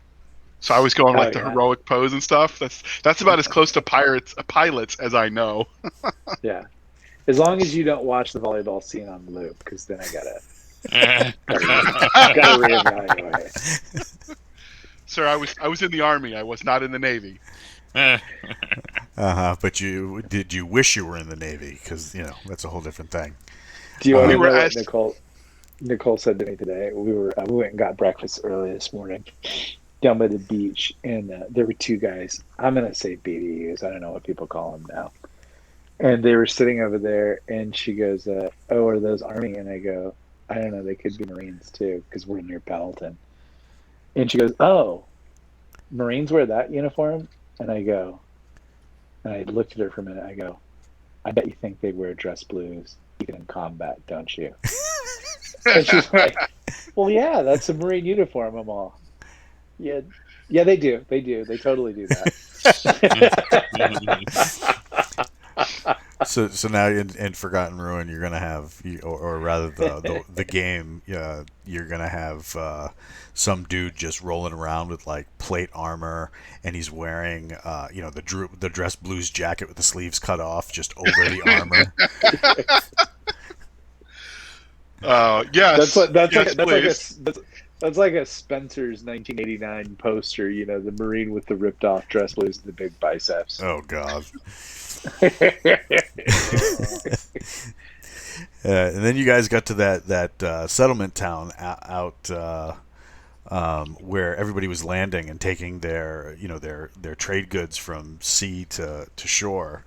So I was going like the heroic pose and stuff. That's about as close to pilots as I know. Yeah, as long as you don't watch the volleyball scene on loop, because then I gotta reevaluate. Sir, I was in the Army. I was not in the Navy. But did you wish you were in the Navy? Because that's a whole different thing. Do you want to know what Nicole said to me today? We went and got breakfast early this morning down by the beach, and there were two guys. I'm gonna say BDUs. I don't know what people call them now. And they were sitting over there, and she goes, "Oh, are those Army?" And I go, "I don't know. They could be Marines too, because we're near Pendleton." And she goes, "Oh, Marines wear that uniform?" And I go, and I looked at her for a minute. I go, "I bet you think they wear dress blues even in combat, don't you?" And she's like, "Well, yeah, that's a Marine uniform." I'm all, "Yeah, they do. They do. They totally do that." So now in Forgotten Ruin, you're gonna have, or rather the game, you're gonna have some dude just rolling around with like plate armor, and he's wearing the dress blues jacket with the sleeves cut off just over the armor. Yes. That's like a Spencer's 1989 poster. The Marine with the ripped off dress blues and the big biceps. Oh God. And then you guys got to that settlement town out where everybody was landing and taking their trade goods from sea to shore.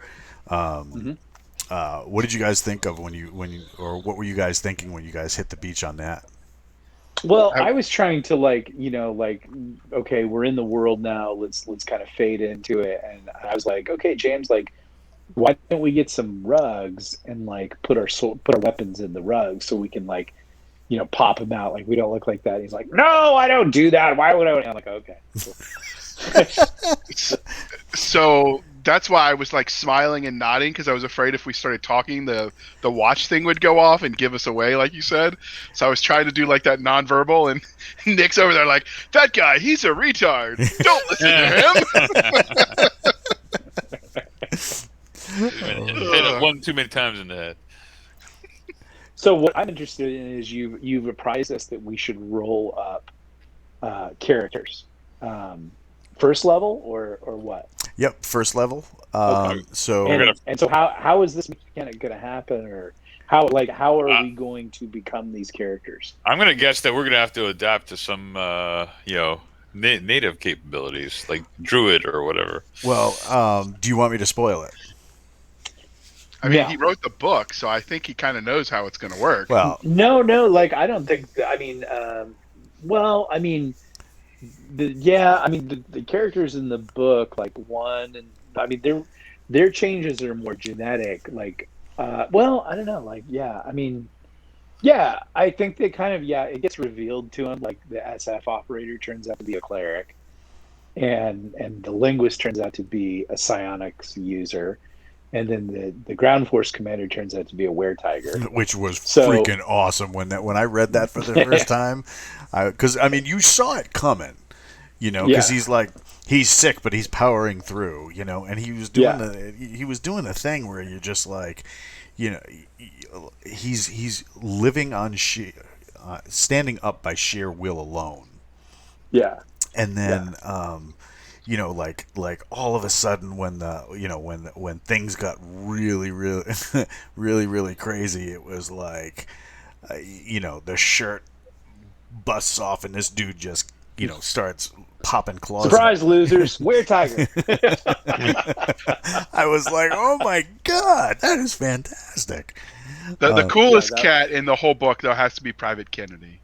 What did you guys think of or what were you guys thinking when you guys hit the beach on that? Well, I was trying to okay, we're in the world now. Let's kind of fade into it, and I was like, okay, James, why don't we get some rugs and put our weapons in the rugs so we can pop them out, we don't look like that. And he's like, no, I don't do that. Why would I? I'm like, okay. Cool. So that's why I was like smiling and nodding, because I was afraid if we started talking, the watch thing would go off and give us away, like you said. So I was trying to do like that nonverbal, and Nick's over there like, that guy, he's a retard. Don't listen to him. Hit it one too many times in the head. So what I'm interested in is you've apprised us that we should roll up characters, first level or what? Yep, first level. Okay. So And so how is this mechanic going to happen, or how are we going to become these characters? I'm going to guess that we're going to have to adapt to some native capabilities like druid or whatever. well, do you want me to spoil it? I mean, Yeah. he wrote the book, so I think he kind of knows how it's going to work. Well, No, like I don't think. I mean, well, I mean, the characters in the book, like one, and I mean their changes are more genetic. Like, well, I don't know. Like, yeah, I mean, yeah, I think they kind of it gets revealed to him. Like the SF operator turns out to be a cleric, and the linguist turns out to be a psionics user. And then the ground force commander turns out to be a weretiger, which was So- freaking awesome when I read that for the first time, because I mean you saw it coming, because Yeah. he's sick but he's powering through, and he was doing Yeah. he was doing a thing where you're just like, he's living on standing up by sheer will alone, Yeah. and then like all of a sudden when when things got really really crazy, it was like the shirt busts off and this dude just starts popping claws. Surprise, losers! Weretiger. I was like, oh my god, that is fantastic. The coolest Yeah, that- cat in the whole book, though, has to be Private Kennedy.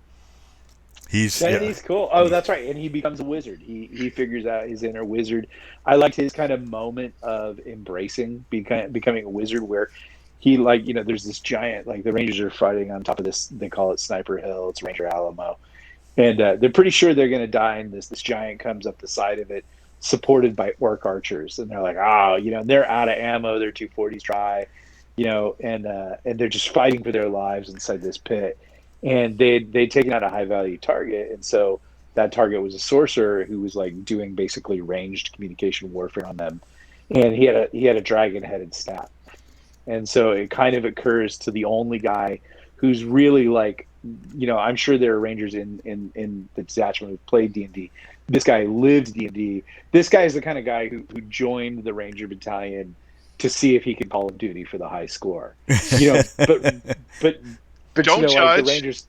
Kennedy's cool. Oh, that's right. And he becomes a wizard. He figures out his inner wizard. I liked his kind of moment of embracing becoming a wizard, where he there's this giant, like the Rangers are fighting on top of this. They call it Sniper Hill. It's Ranger Alamo, and they're pretty sure they're going to die. And this giant comes up the side of it, supported by orc archers, and they're like, they're out of ammo. Their 240s dry, and they're just fighting for their lives inside this pit. And they'd taken out a high value target, and so that target was a sorcerer who was like doing basically ranged communication warfare on them, and he had a dragon headed staff, and so it kind of occurs to the only guy who's really like, I'm sure there are rangers in the detachment who played D&D. This guy lives D&D. This guy is the kind of guy who joined the Ranger Battalion to see if he could call of duty for the high score, but Don't like judge.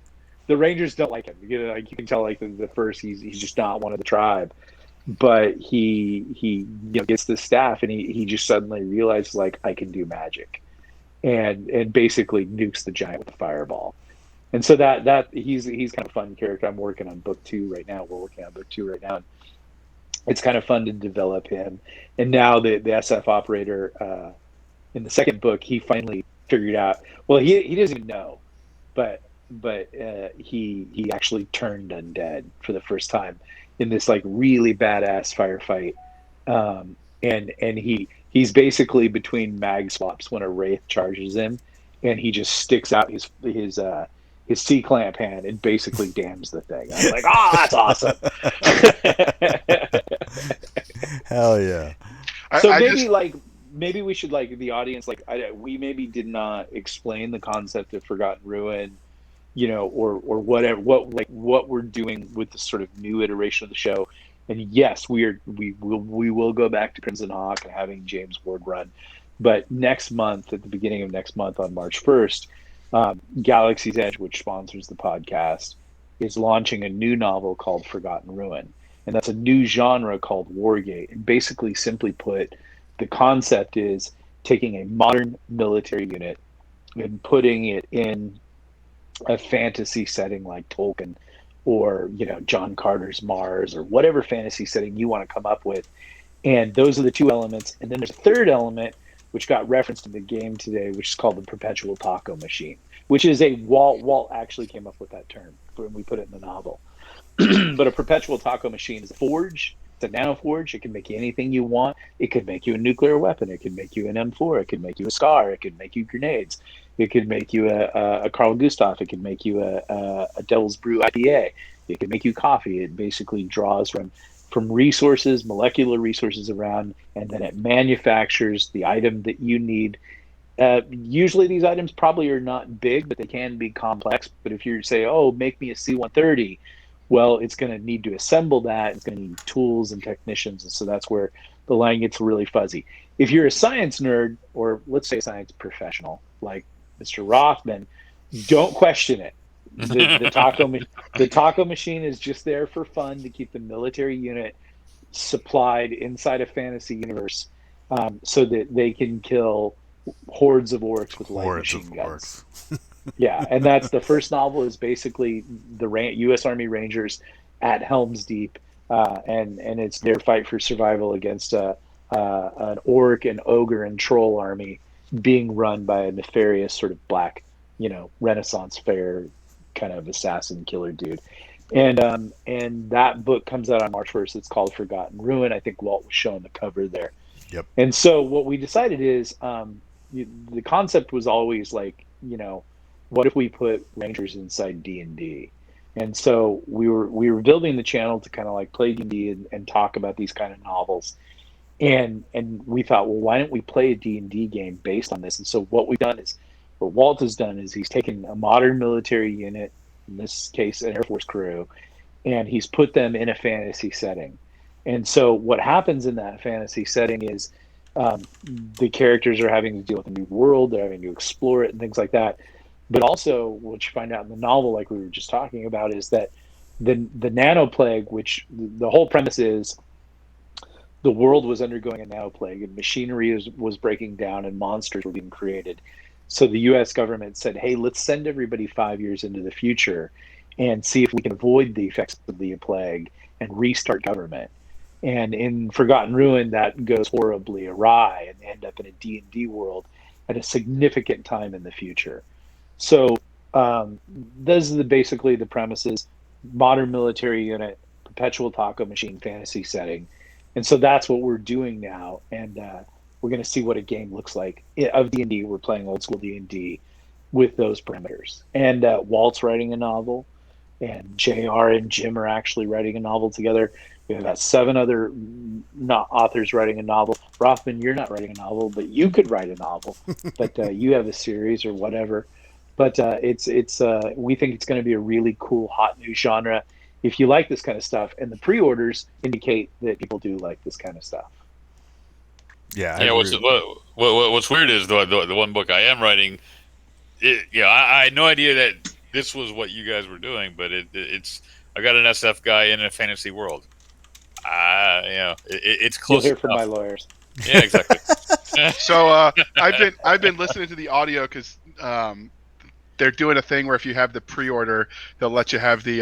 the Rangers don't like him. Like you can tell, like the first, he's just not one of the tribe. But he gets the staff, and he just suddenly realizes, like, I can do magic, and basically nukes the giant with the fireball. And so that he's kind of a fun character. I'm working on book 2 right now. We're working on book 2 right now. It's kind of fun to develop him. And now the SF operator in the second book, he finally figured out. Well, he doesn't even know. But he actually turned undead for the first time in this like really badass firefight, and he's basically between mag swaps when a wraith charges him, and he just sticks out his C-clamp hand and basically damns the thing. I'm like, that's awesome. Hell yeah. So I maybe we should, like, the audience, like, we maybe did not explain the concept of Forgotten Ruin, or whatever, what we're doing with this sort of new iteration of the show. And yes, we will go back to Crimson Hawk and having James Ward run, but next month, at the beginning of next month on March 1st, Galaxy's Edge, which sponsors the podcast, is launching a new novel called Forgotten Ruin, and that's a new genre called Wargate. And basically, simply put, the concept is taking a modern military unit and putting it in a fantasy setting like Tolkien or John Carter's Mars, or whatever fantasy setting you want to come up with. And those are the two elements. And then there's a third element which got referenced in the game today, which is called the perpetual taco machine, which is a Walt actually came up with that term when we put it in the novel. But a perpetual taco machine is a forge a nanoforge. It can make you anything you want. It could make you a nuclear weapon. It could make you an M4. It could make you a SCAR. It could make you grenades. It could make you a Carl Gustav. It could make you a Devil's Brew IPA. It could make you coffee. It basically draws from resources, molecular resources around, and then it manufactures the item that you need. Usually these items probably are not big, but they can be complex. But if you say, oh, make me a C-130, well, it's going to need to assemble that. It's going to need tools and technicians. And so that's where the line gets really fuzzy. If you're a science nerd, or let's say a science professional, like Mr. Rothman, don't question it. The taco machine is just there for fun to keep the military unit supplied inside a fantasy universe, so that they can kill hordes of orcs with light machine guns. Yeah, and that's the first novel is basically the U.S. Army Rangers at Helm's Deep, and it's their fight for survival against an orc and ogre and troll army being run by a nefarious sort of black, Renaissance fair kind of assassin killer dude. And that book comes out on March 1st. It's called Forgotten Ruin. I think Walt was showing the cover there. Yep. And so what we decided is the concept was always like, what if we put Rangers inside D&D? And so we were building the channel to kind of like play D&D and talk about these kind of novels. And we thought, well, why don't we play a D&D game based on this? And so what Walt has done is he's taken a modern military unit, in this case an Air Force crew, and he's put them in a fantasy setting. And so what happens in that fantasy setting is the characters are having to deal with a new world, they're having to explore it and things like that. But also, what you find out in the novel, like we were just talking about, is that the nanoplague, which the whole premise is the world was undergoing a nanoplague and machinery was breaking down and monsters were being created. So the U.S. government said, hey, let's send everybody 5 years into the future and see if we can avoid the effects of the plague and restart government. And in Forgotten Ruin, that goes horribly awry and they end up in a D&D world at a significant time in the future. So those are basically the premises: modern military unit, perpetual taco machine, fantasy setting. And so that's what we're doing now. And we're going to see what a game looks like of D&D. We're playing old school D&D with those parameters. And Walt's writing a novel, and JR and Jim are actually writing a novel together. We've got 7 other authors writing a novel. Rothman, you're not writing a novel, but you could write a novel. But you have a series or whatever. But it's we think it's going to be a really cool, hot new genre if you like this kind of stuff. And the pre-orders indicate that people do like this kind of stuff. Yeah. What's weird is the one book I am writing. I had no idea that this was what you guys were doing, but it's I got an SF guy in a fantasy world. It's close. You'll hear from my lawyers. Yeah, exactly. So I've been listening to the audio because they're doing a thing where if you have the pre-order, they'll let you have the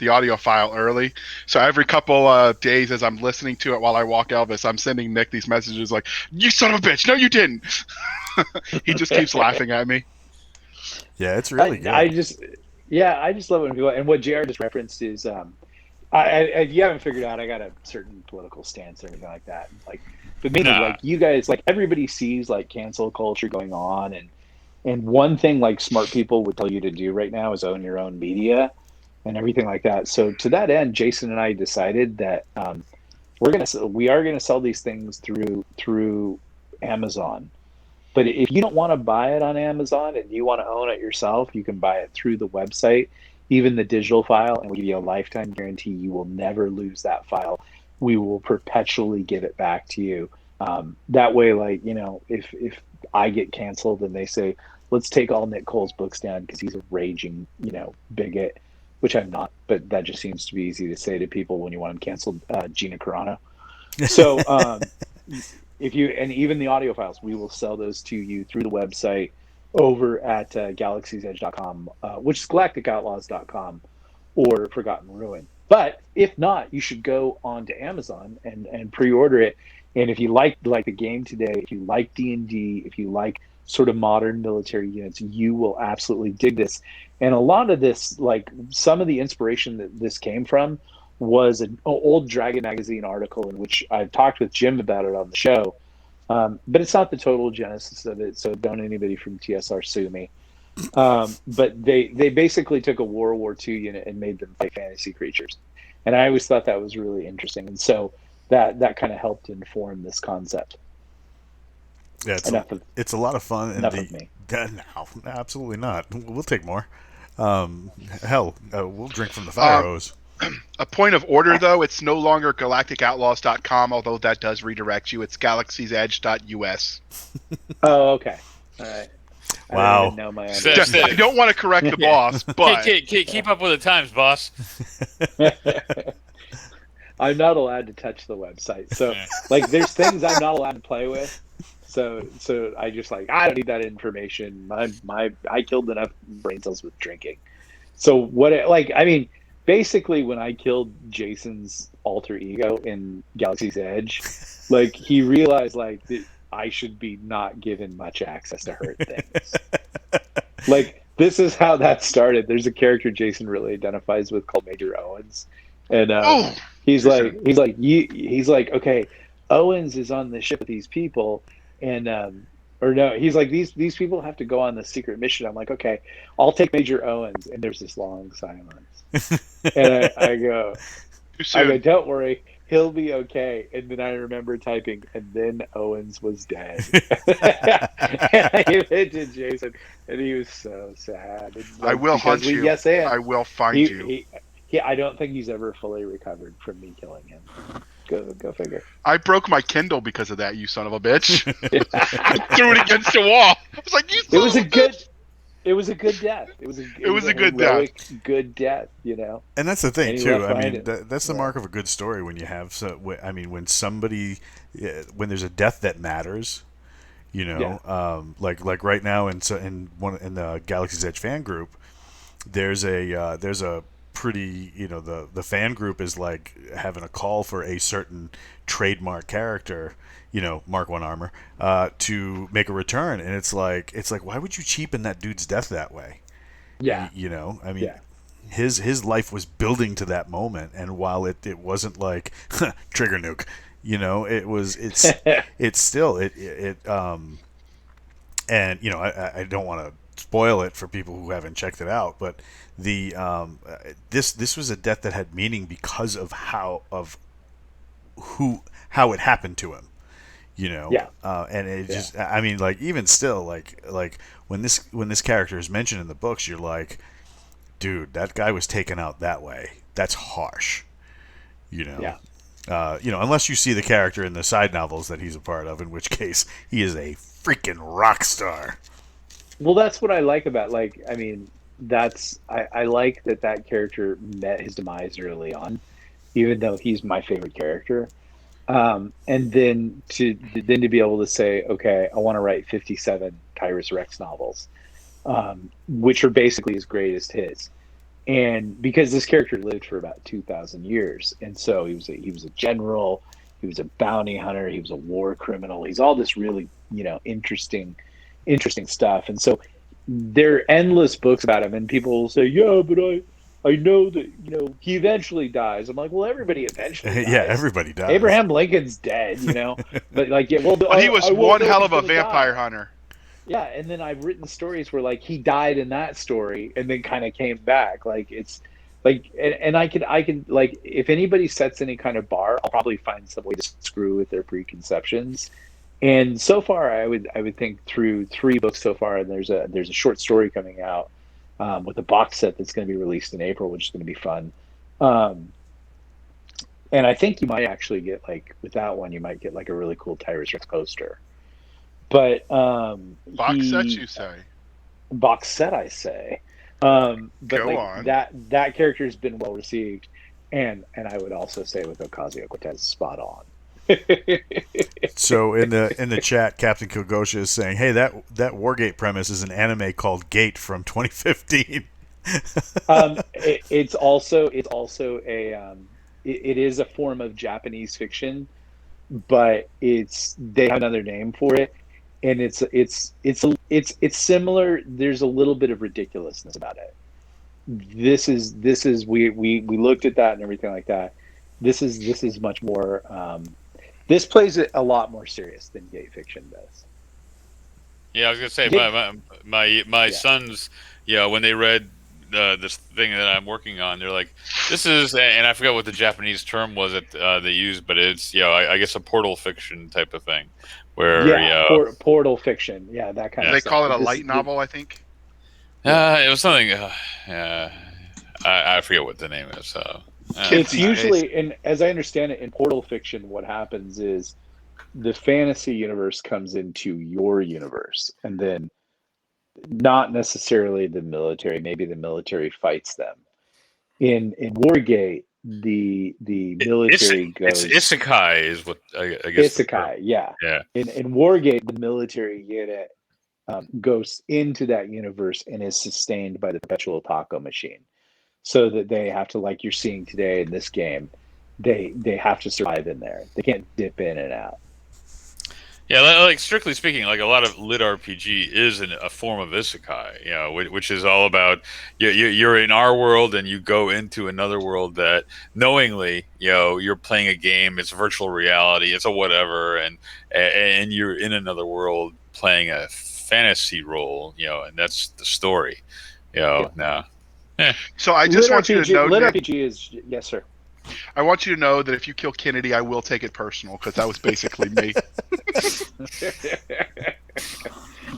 audio file early. So every couple days, as I'm listening to it while I walk Elvis, I'm sending Nick these messages like, "You son of a bitch! No, you didn't." He just keeps laughing at me. Yeah, it's really good. I just love it when people. And what JR just referenced is, if you haven't figured out, I got a certain political stance or anything like that. But mainly, like you guys, like everybody sees like cancel culture going on, and one thing like smart people would tell you to do right now is own your own media and everything like that. So to that end, Jason and I decided that we are gonna sell these things through Amazon. But if you don't want to buy it on Amazon and you want to own it yourself, you can buy it through the website, even the digital file, and we give you a lifetime guarantee. You will never lose that file. We will perpetually give it back to you. That way, like, if I get canceled and they say, let's take all Nick Cole's books down because he's a raging, bigot, which I'm not, but that just seems to be easy to say to people when you want them canceled, Gina Carano. So if you, and even the audio files, we will sell those to you through the website over at galaxiesedge.com, which is galacticoutlaws.com or Forgotten Ruin. But if not, you should go on to Amazon and pre-order it. And if you like the game today, if you like D&D, if you like sort of modern military units, you will absolutely dig this. And a lot of this, like some of the inspiration that this came from was an old Dragon magazine article in which I've talked with Jim about it on the show. But it's not the total genesis of it, so don't anybody from TSR sue me. But they basically took a World War II unit and made them fight fantasy creatures, and I always thought that was really interesting, and so that kind of helped inform this concept. Yeah, it's a lot of fun. Enough of me. No, absolutely not. We'll take more. Hell, we'll drink from the fire hose. A point of order, though, it's no longer galacticoutlaws.com, although that does redirect you. It's galaxiesedge.us. Oh, okay. All right. Wow. I didn't know my address. I don't want to correct the boss, but... Keep up with the times, boss. I'm not allowed to touch the website. So, like, there's things I'm not allowed to play with. So I just I don't need that information. I killed enough brain cells with drinking. So basically when I killed Jason's alter ego in Galaxy's Edge, he realized that I should be not given much access to hurt things. This is how that started. There's a character Jason really identifies with called Major Owens, and he's like, okay, Owens is on the ship with these people. And or no, he's like, these people have to go on the secret mission. I'm like, okay, I'll take Major Owens. And there's this long silence. And I go, don't worry, he'll be okay. And then I remember typing, and then Owens was dead. And I gave it to Jason, and he was so sad. And, I will hunt you. Yes, and I will find you. I don't think he's ever fully recovered from me killing him. Go figure. I broke my Kindle because of that, you son of a bitch. I threw it against the wall. I was like, it was a good death. It was a good death. Good death, And that's the thing too. I mean, that's the mark of a good story when you have. When somebody, when there's a death that matters, like right now in the Galaxy's Edge fan group, there's a pretty, the fan group is having a call for a certain trademark character, Mark 1 armor, to make a return, and it's like why would you cheapen that dude's death that way? Yeah. I mean, his life was building to that moment, and while it wasn't like trigger nuke, it's still and I don't want to spoil it for people who haven't checked it out, but this was a death that had meaning because of how it happened to him, and it just, I mean, even still, when this character is mentioned in the books, you're like, dude, that guy was taken out that way. That's harsh, unless you see the character in the side novels that he's a part of, in which case he is a freaking rock star. Well, that's what I like about, I like that character met his demise early on, even though he's my favorite character. And then to be able to say, okay, I want to write 57 Tyrus Rex novels, which are basically as great as his. And because this character lived for about 2,000 years, and so he was a general, he was a bounty hunter, he was a war criminal. He's all this really, interesting stuff. And so there are endless books about him, and people will say, yeah, but I know that, he eventually dies. I'm like, well, everybody eventually dies. Yeah, everybody dies. Abraham Lincoln's dead, but he was one hell of a vampire hunter. Yeah, and then I've written stories where he died in that story and then kind of came back. It's and I can if anybody sets any kind of bar, I'll probably find some way to screw with their preconceptions. And so far, I would think through 3 books so far, and there's a short story coming out with a box set that's going to be released in April, which is going to be fun. And I think you might actually get with that one, you might get a really cool Tyrus Rex poster. But box set, you say? Box set, I say. But Go on. That character has been well received, and I would also say with Ocasio-Cortez, spot on. So in the chat, Captain Kilgosha is saying, "Hey, that Wargate premise is an anime called Gate from 2015." It's also a it is a form of Japanese fiction, but they have another name for it, and it's similar. There's a little bit of ridiculousness about it, this is we looked at that and everything like that. This is much more. This plays it a lot more serious than gay fiction does. Yeah, I was gonna say Gay, my yeah, sons, when they read this thing that I'm working on, they're like, "This is," and I forgot what the Japanese term was that they used, but it's I guess a portal fiction type of thing, where yeah, portal fiction, yeah, that kind of They stuff. call it a But light novel, I think. yeah, it was something. I forget what the name is. So Kids it's these days. usually, and as I understand it, in portal fiction, what happens is the fantasy universe comes into your universe, and then not necessarily the military. Maybe the military fights them. In Wargate, the military it's goes isekai is what I guess the term. isekai. Yeah, Yeah. in Wargate, the military unit goes into that universe and is sustained by the perpetual taco machine, so that they have to, like you're seeing today in this game, they have to survive in there. They can't dip in and out. Yeah, like strictly speaking, like a lot of lit RPG is a form of isekai, which is all about you're in our world and you go into another world that knowingly, you're playing a game. It's virtual reality. It's a whatever, and you're in another world playing a fantasy role, and that's the story, Yeah. Now, So I just want you to know, Lit Nick, RPG is yes, sir. I want you to know that if you kill Kennedy, I will take it personal because that was basically me.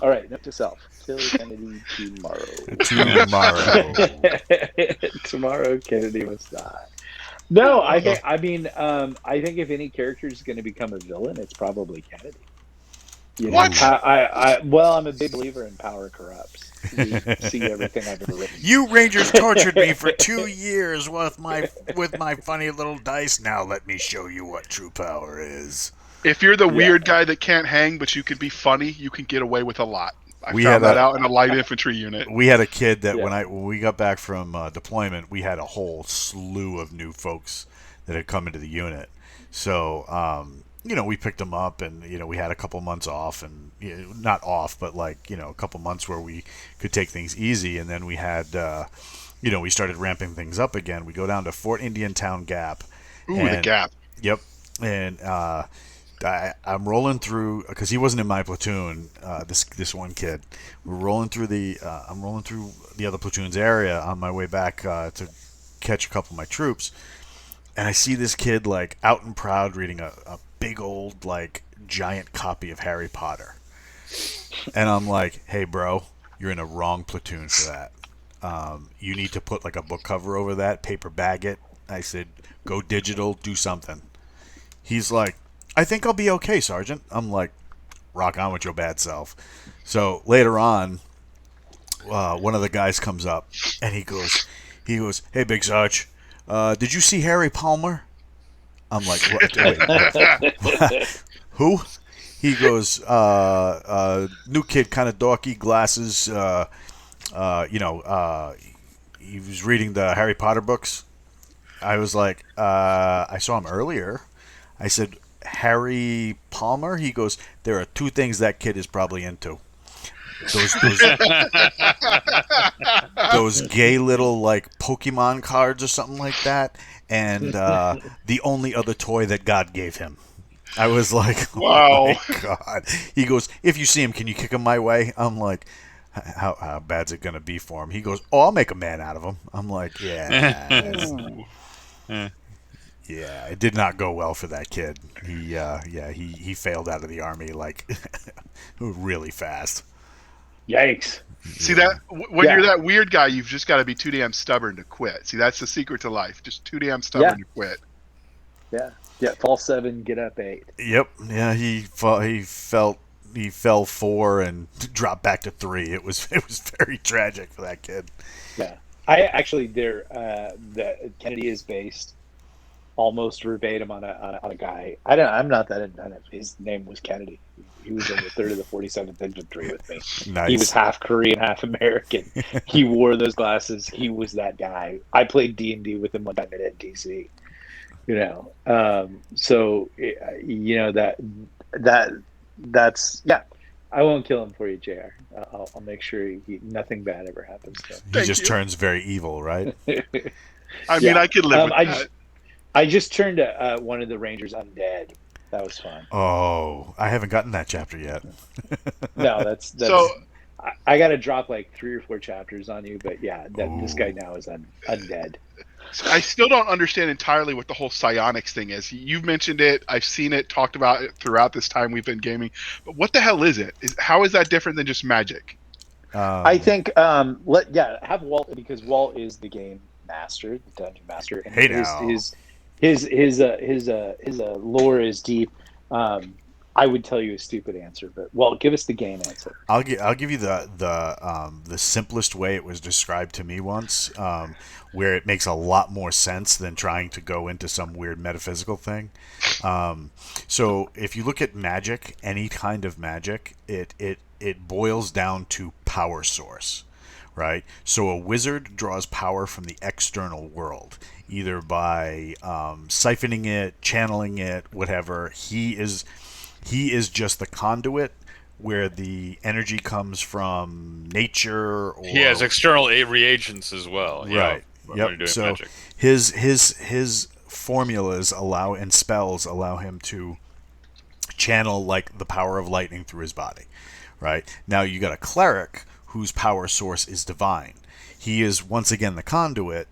All right, note to self: kill Kennedy tomorrow. Tomorrow. Tomorrow, Kennedy must die. No, I think if any character is going to become a villain, it's probably Kennedy. What? Well, I'm a big believer in power corrupts. You see everything I've ever written. You Rangers tortured me for 2 years with my funny little dice. Now let me show you what true power is. If you're the weird guy that can't hang, but you can be funny, you can get away with a lot. I We found had that a- out in a light infantry unit. We had a kid that Yeah. when we got back from deployment, we had a whole slew of new folks that had come into the unit. So we picked them up, and we had a couple months off, and not off, but like a couple months where we could take things easy, and then we had we started ramping things up again. We go down to Fort Indian Town Gap. Ooh, the gap. Yep, and I'm rolling through because he wasn't in my platoon. This one kid, we're rolling through I'm rolling through the other platoon's area on my way back to catch a couple of my troops, and I see this kid like out and proud reading a big old like giant copy of Harry Potter, and I'm like, hey bro, you're in a wrong platoon for that. You need to put like a book cover over that, paper bag it. I said, go digital, do something. He's like, I think I'll be okay, Sergeant. I'm like, rock on with your bad self. So later on, one of the guys comes up and he goes, hey, Big Sarge, did you see Harry Palmer? I'm like, what? Wait, who? He goes, new kid, kind of dorky, glasses. He was reading the Harry Potter books. I was like, I saw him earlier. I said, Harry Palmer? He goes, there are two things that kid is probably into. Those gay little like Pokemon cards or something like that, and the only other toy that God gave him. I was like, oh Wow. my God. He goes, if you see him, can you kick him my way? I'm like, how bad's it going to be for him? He goes, oh, I'll make a man out of him. I'm like, yeah. Yeah, it did not go well for that kid. He failed out of the army like really fast. Yikes! See that when you're that weird guy, you've just got to be too damn stubborn to quit. See, that's the secret to life. Just too damn stubborn to quit. Yeah. Fall 7, get up 8. Yep. Yeah, he fell 4 and dropped back to 3. It was very tragic for that kid. Yeah, I actually the Kennedy is based almost verbatim on a guy. I'm not that. His name was Kennedy. He was in the 3rd of the 47th Infantry with me. Nice. He was half Korean, half American. He wore those glasses. He was that guy. I played D&D with him one time at NTC. So that's I won't kill him for you, Jr. I'll make sure nothing bad ever happens to He Thank just you. turns very evil, right? him. I mean, Yeah. I could live with that. I just turned one of the Rangers undead. That was fun. Oh, I haven't gotten that chapter yet. No, So that's. I got to drop like 3 or 4 chapters on you, but yeah, that this guy Ooh. now is undead. I still don't understand entirely what the whole psionics thing is. You've mentioned it. I've seen it talked about it throughout this time we've been gaming. But what the hell is it? How is that different than just magic? I Um, think have Walt, because Walt is the game master, the dungeon master, and hey now. his lore is deep. I would tell you a stupid answer, but Walt, give us the game answer. I'll give you the simplest way it was described to me once, where it makes a lot more sense than trying to go into some weird metaphysical thing. So if you look at magic, any kind of magic, it boils down to power source, right? So a wizard draws power from the external world, either by siphoning it, channeling it, whatever. He is just the conduit where the energy comes from nature He has or external reagents as well. right. When Yep. you're doing So magic. his formulas allow and spells allow him to channel like the power of lightning through his body. Right? Now you got a cleric whose power source is divine. He is once again the conduit,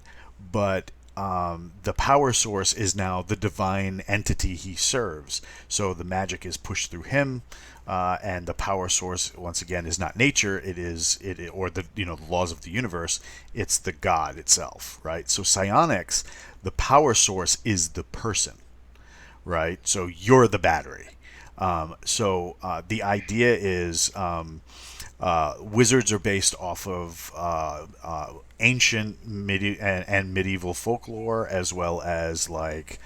but the power source is now the divine entity he serves. So the magic is pushed through him, and the power source once again is not nature. It is or the the laws of the universe. It's the God itself, right? So psionics, the power source is the person, right? So you're the battery. The idea is wizards are based off of ancient and medieval folklore, as well as like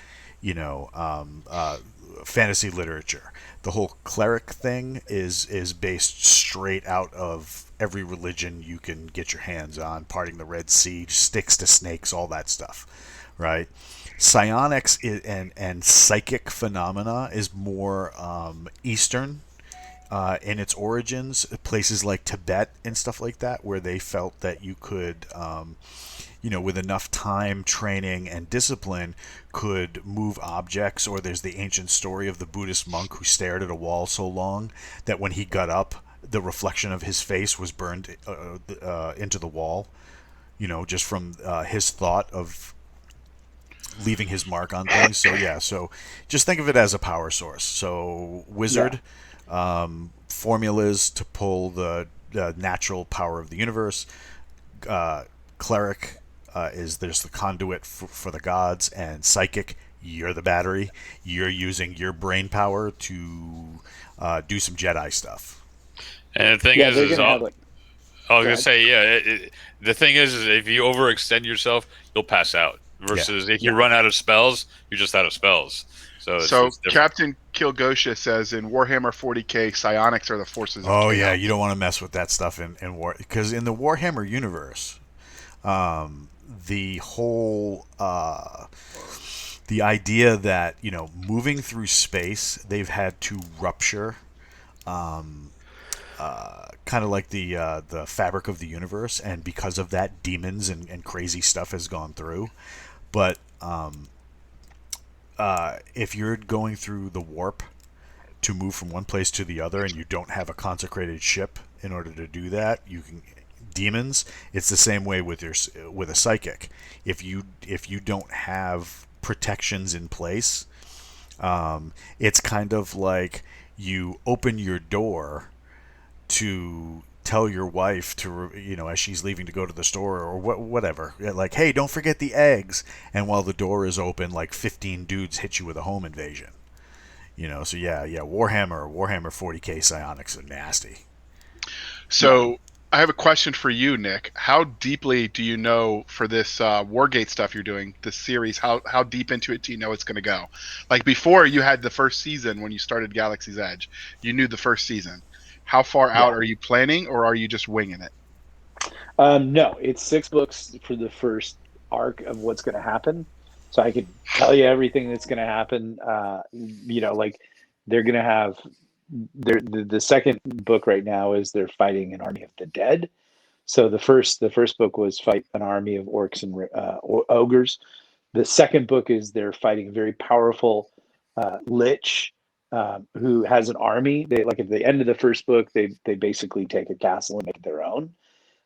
fantasy literature. The whole cleric thing is based straight out of every religion you can get your hands on, parting the Red Sea, sticks to snakes, all that stuff, right? Psionics and psychic phenomena is more Eastern in its origins, places like Tibet and stuff like that, where they felt that you could, with enough time, training, and discipline, could move objects. Or there's the ancient story of the Buddhist monk who stared at a wall so long that when he got up, the reflection of his face was burned into the wall. Just from his thought of leaving his mark on things. So yeah, so just think of it as a power source. So Yeah. wizard, formulas to pull the natural power of the universe. Cleric is there's the conduit for the gods, and psychic, you're the battery. You're using your brain power to do some Jedi stuff. And the thing Yeah, is, they're gonna have like. I was Go gonna ahead. say, yeah. The thing is if you overextend yourself, you'll pass out. Yeah. Versus if you Yeah. run out of spells, you're just out of spells. So So it's different. Captain Kilgosha says in Warhammer 40k, psionics are the forces of Oh yeah, you chaos. don't want to mess with that stuff in war, because in the Warhammer universe, the whole the idea that moving through space, they've had to rupture kind of like the fabric of the universe, and because of that, demons and crazy stuff has gone through. But if you're going through the warp to move from one place to the other, and you don't have a consecrated ship in order to do that, you can demons. It's the same way with a psychic. If you don't have protections in place, it's kind of like you open your door to tell your wife to as she's leaving to go to the store or whatever, like, hey, don't forget the eggs, and while the door is open, like 15 dudes hit you with a home invasion. So yeah, Warhammer 40k psionics are nasty. Yeah. So I have a question for you, Nick. How deeply do you know for this Wargate stuff you're doing, this series? How deep into it do you know it's going to go? Like before, you had the first season when you started Galaxy's Edge. You knew the first season. How far out Yeah. are you planning, or are you just winging it? No, it's 6 books for the first arc of what's going to happen. So I could tell you everything that's going to happen. Like they're going to have the second book right now is they're fighting an army of the dead. So the first book was fight an army of orcs and ogres. The second book is they're fighting a very powerful lich who has an army. They like at the end of the first book, they basically take a castle and make it their own,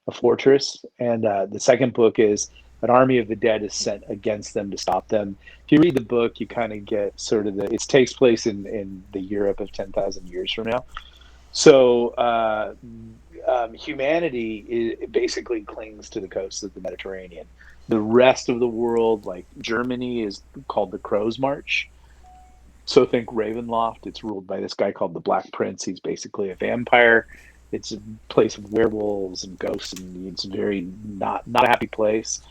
a fortress. And the second book is an army of the dead is sent against them to stop them. If you read the book, you kind of get sort of it takes place in the Europe of 10,000 years from now. So humanity basically clings to the coast of the Mediterranean. The rest of the world, like Germany, is called the Crow's March. So think Ravenloft. It's ruled by this guy called the Black Prince. He's basically a vampire. It's a place of werewolves and ghosts, and it's very not a happy place.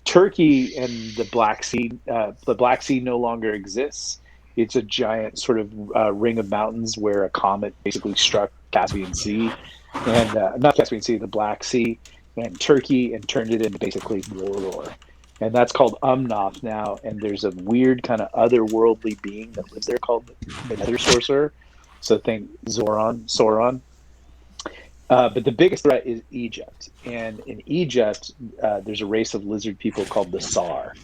Turkey and the Black Sea no longer exists. It's a giant sort of ring of mountains where a comet basically struck Caspian Sea, and not Caspian Sea, the Black Sea, and Turkey, and turned it into basically Mordor. And that's called Umnoth now. And there's a weird kind of otherworldly being that lives there called the Nether Sorcerer. So think Sauron. But the biggest threat is Egypt. And in Egypt, there's a race of lizard people called the Sar.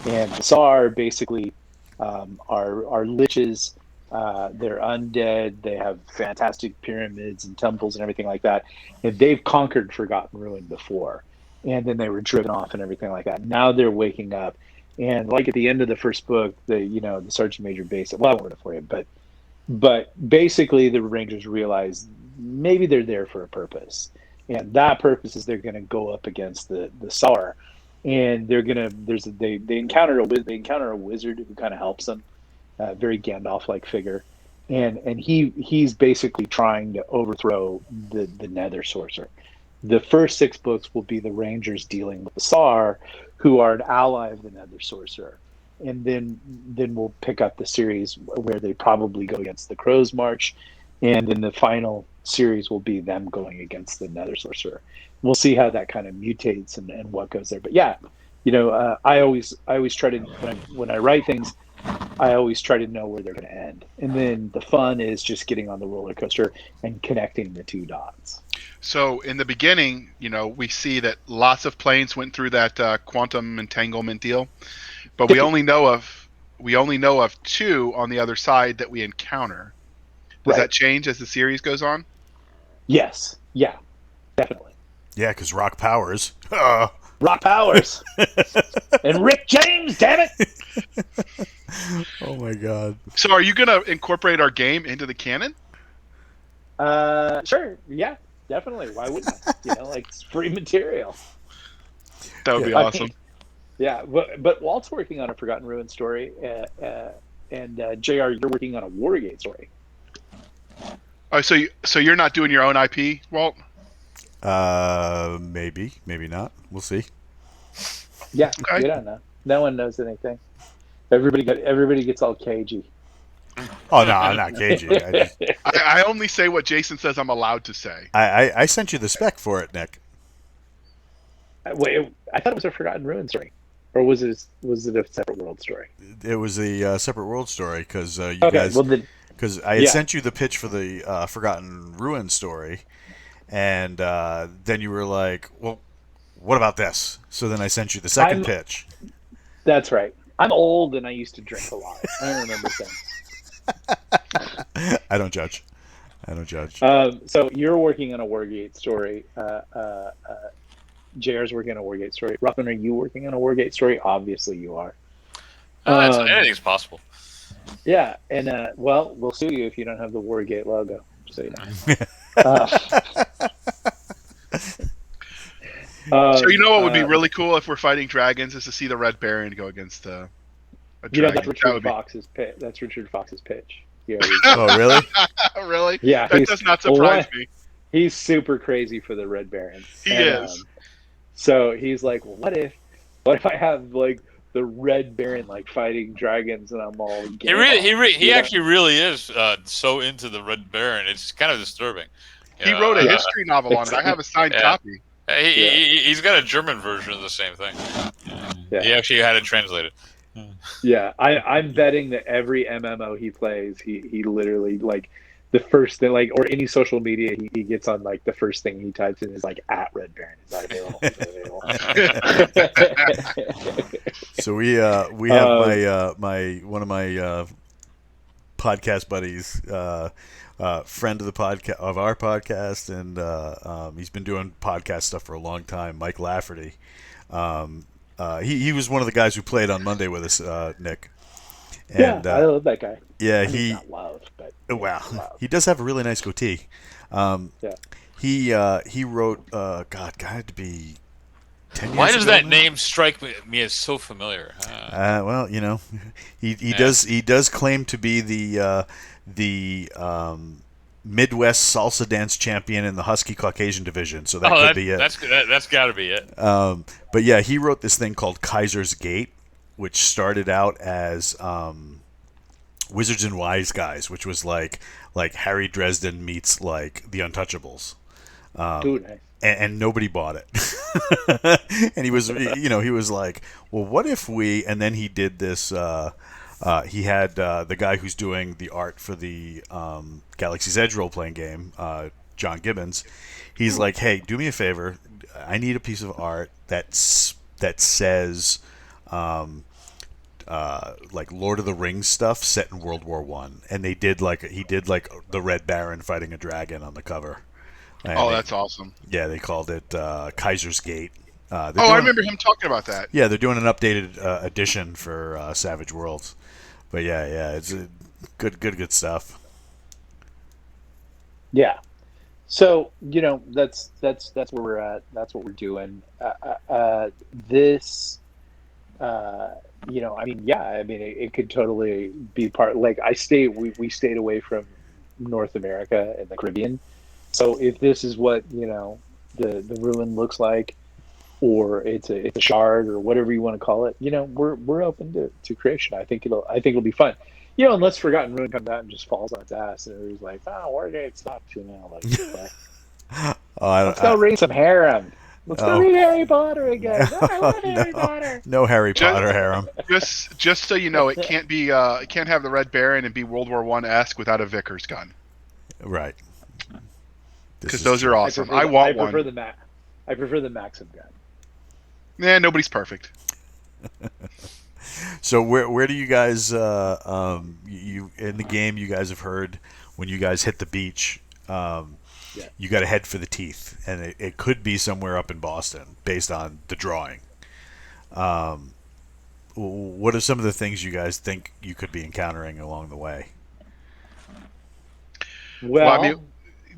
And the Sar basically are liches. They're undead. They have fantastic pyramids and temples and everything like that. And they've conquered Forgotten Ruin before. And then they were driven off and everything like that. Now they're waking up. And like at the end of the first book, the Sergeant Major base, well, I won't ruin it for you, but basically the Rangers realize maybe they're there for a purpose. And that purpose is they're going to go up against the Sar. And they're gonna. They encounter a wizard who kind of helps them, very Gandalf-like figure, and he's basically trying to overthrow the Nether Sorcerer. The first 6 books will be the Rangers dealing with the Sar, who are an ally of the Nether Sorcerer, and then we'll pick up the series where they probably go against the Crow's March, and then the final series will be them going against the Nether Sorcerer. We'll see how that kind of mutates and what goes there. But yeah, I always try to when I write things, I always try to know where they're going to end. And then the fun is just getting on the roller coaster and connecting the 2 dots. So in the beginning, we see that lots of planes went through that quantum entanglement deal, but we only know of 2 on the other side that we encounter. Does that change as the series goes on? Yes. Yeah. Definitely. Yeah, because Rock Powers. Rock Powers. And Rick James, damn it! Oh my God. So are you going to incorporate our game into the canon? Sure. Yeah, definitely. Why wouldn't I? It's free material. That would be awesome. Yeah, but Walt's working on a Forgotten Ruin story, and JR, you're working on a Wargate story. Oh, so you're not doing your own IP, Walt? Maybe not. We'll see. Yeah, okay. We don't know. No one knows anything. Everybody gets all cagey. Oh no, I'm not cagey. I only say what Jason says I'm allowed to say. I sent you the spec for it, Nick. Wait, I thought it was a Forgotten Ruin story, or was it a separate world story? It was a separate world story because you okay, guys. Well, because I had sent you the pitch for the Forgotten Ruin story, and then you were like, "Well, what about this?" So then I sent you the second pitch. That's right. I'm old and I used to drink a lot. I don't remember things. I don't judge. So you're working on a Wargate story. JR's working on a Wargate story. Ruffin, are you working on a Wargate story? Obviously you are. Anything's possible. Yeah, and we'll sue you if you don't have the Wargate logo. So you know. So you know what would be really cool if we're fighting dragons is to see the Red Baron go against a dragon. That's Richard Fox's pitch. That's Richard Fox's pitch. Oh, really? Really? Yeah. That does not surprise me. He's super crazy for the Red Baron. He is. So he's like, what if I have like the Red Baron like fighting dragons and I'm all he actually really is so into the Red Baron. It's kind of disturbing. He wrote a history novel on it. I have a signed copy. He's got a German version of the same thing. Yeah. He actually had it translated. Yeah, I'm betting that every MMO he plays, he literally like the first thing, like, or any social media he gets on, like the first thing he types in is like at Red Baron. Is that available? Is that available? So we have my one of my podcast buddies, friend of the podcast of our podcast, and he's been doing podcast stuff for a long time. Mike Lafferty. He was one of the guys who played on Monday with us, Nick. And, I love that guy. Yeah, not love, but wow, he does have a really nice goatee. Yeah. He wrote God, had to be 10 years Why does ago that now? name strike me as so familiar? Well, you know, he does claim to be the Midwest salsa dance champion in the Husky Caucasian division. So that could be it. That's got to be it. But yeah, he wrote this thing called Kaiser's Gate, which started out as Wizards and Wise Guys, which was like Harry Dresden meets like the Untouchables. Dude, And nobody bought it. And he was like, well, what if we? And then he did this. He had the guy who's doing the art for the Galaxy's Edge role-playing game, John Gibbons. He's like, hey, do me a favor. I need a piece of art that says like Lord of the Rings stuff set in World War One. And he did like the Red Baron fighting a dragon on the cover. And that's awesome. Yeah, they called it Kaiser's Gate. I remember him talking about that. Yeah, they're doing an updated edition for Savage Worlds. But yeah, it's good stuff. Yeah. So that's where we're at. That's what we're doing. This, it could totally be part. Like we stayed away from North America and the Caribbean. So if this is what the ruin looks like, or it's a shard or whatever you want to call it, we're open to creation. I think it'll be fun. Unless Forgotten Ruin comes out and just falls on its ass and everybody's like, Wargate sucks, let's go read some harem. Let's go read Harry Potter again. I love Harry Potter. No Harry Potter harem. Just so you know, it can't be it can't have the Red Baron and be World War I-esque without a Vickers gun. Right. Because those are awesome. I want one. I prefer the Maxim gun. Yeah, nobody's perfect. So where do you guys you in the game? You guys have heard when you guys hit the beach, you got to head for the teeth, and it could be somewhere up in Boston based on the drawing. What are some of the things you guys think you could be encountering along the way? Well, I mean,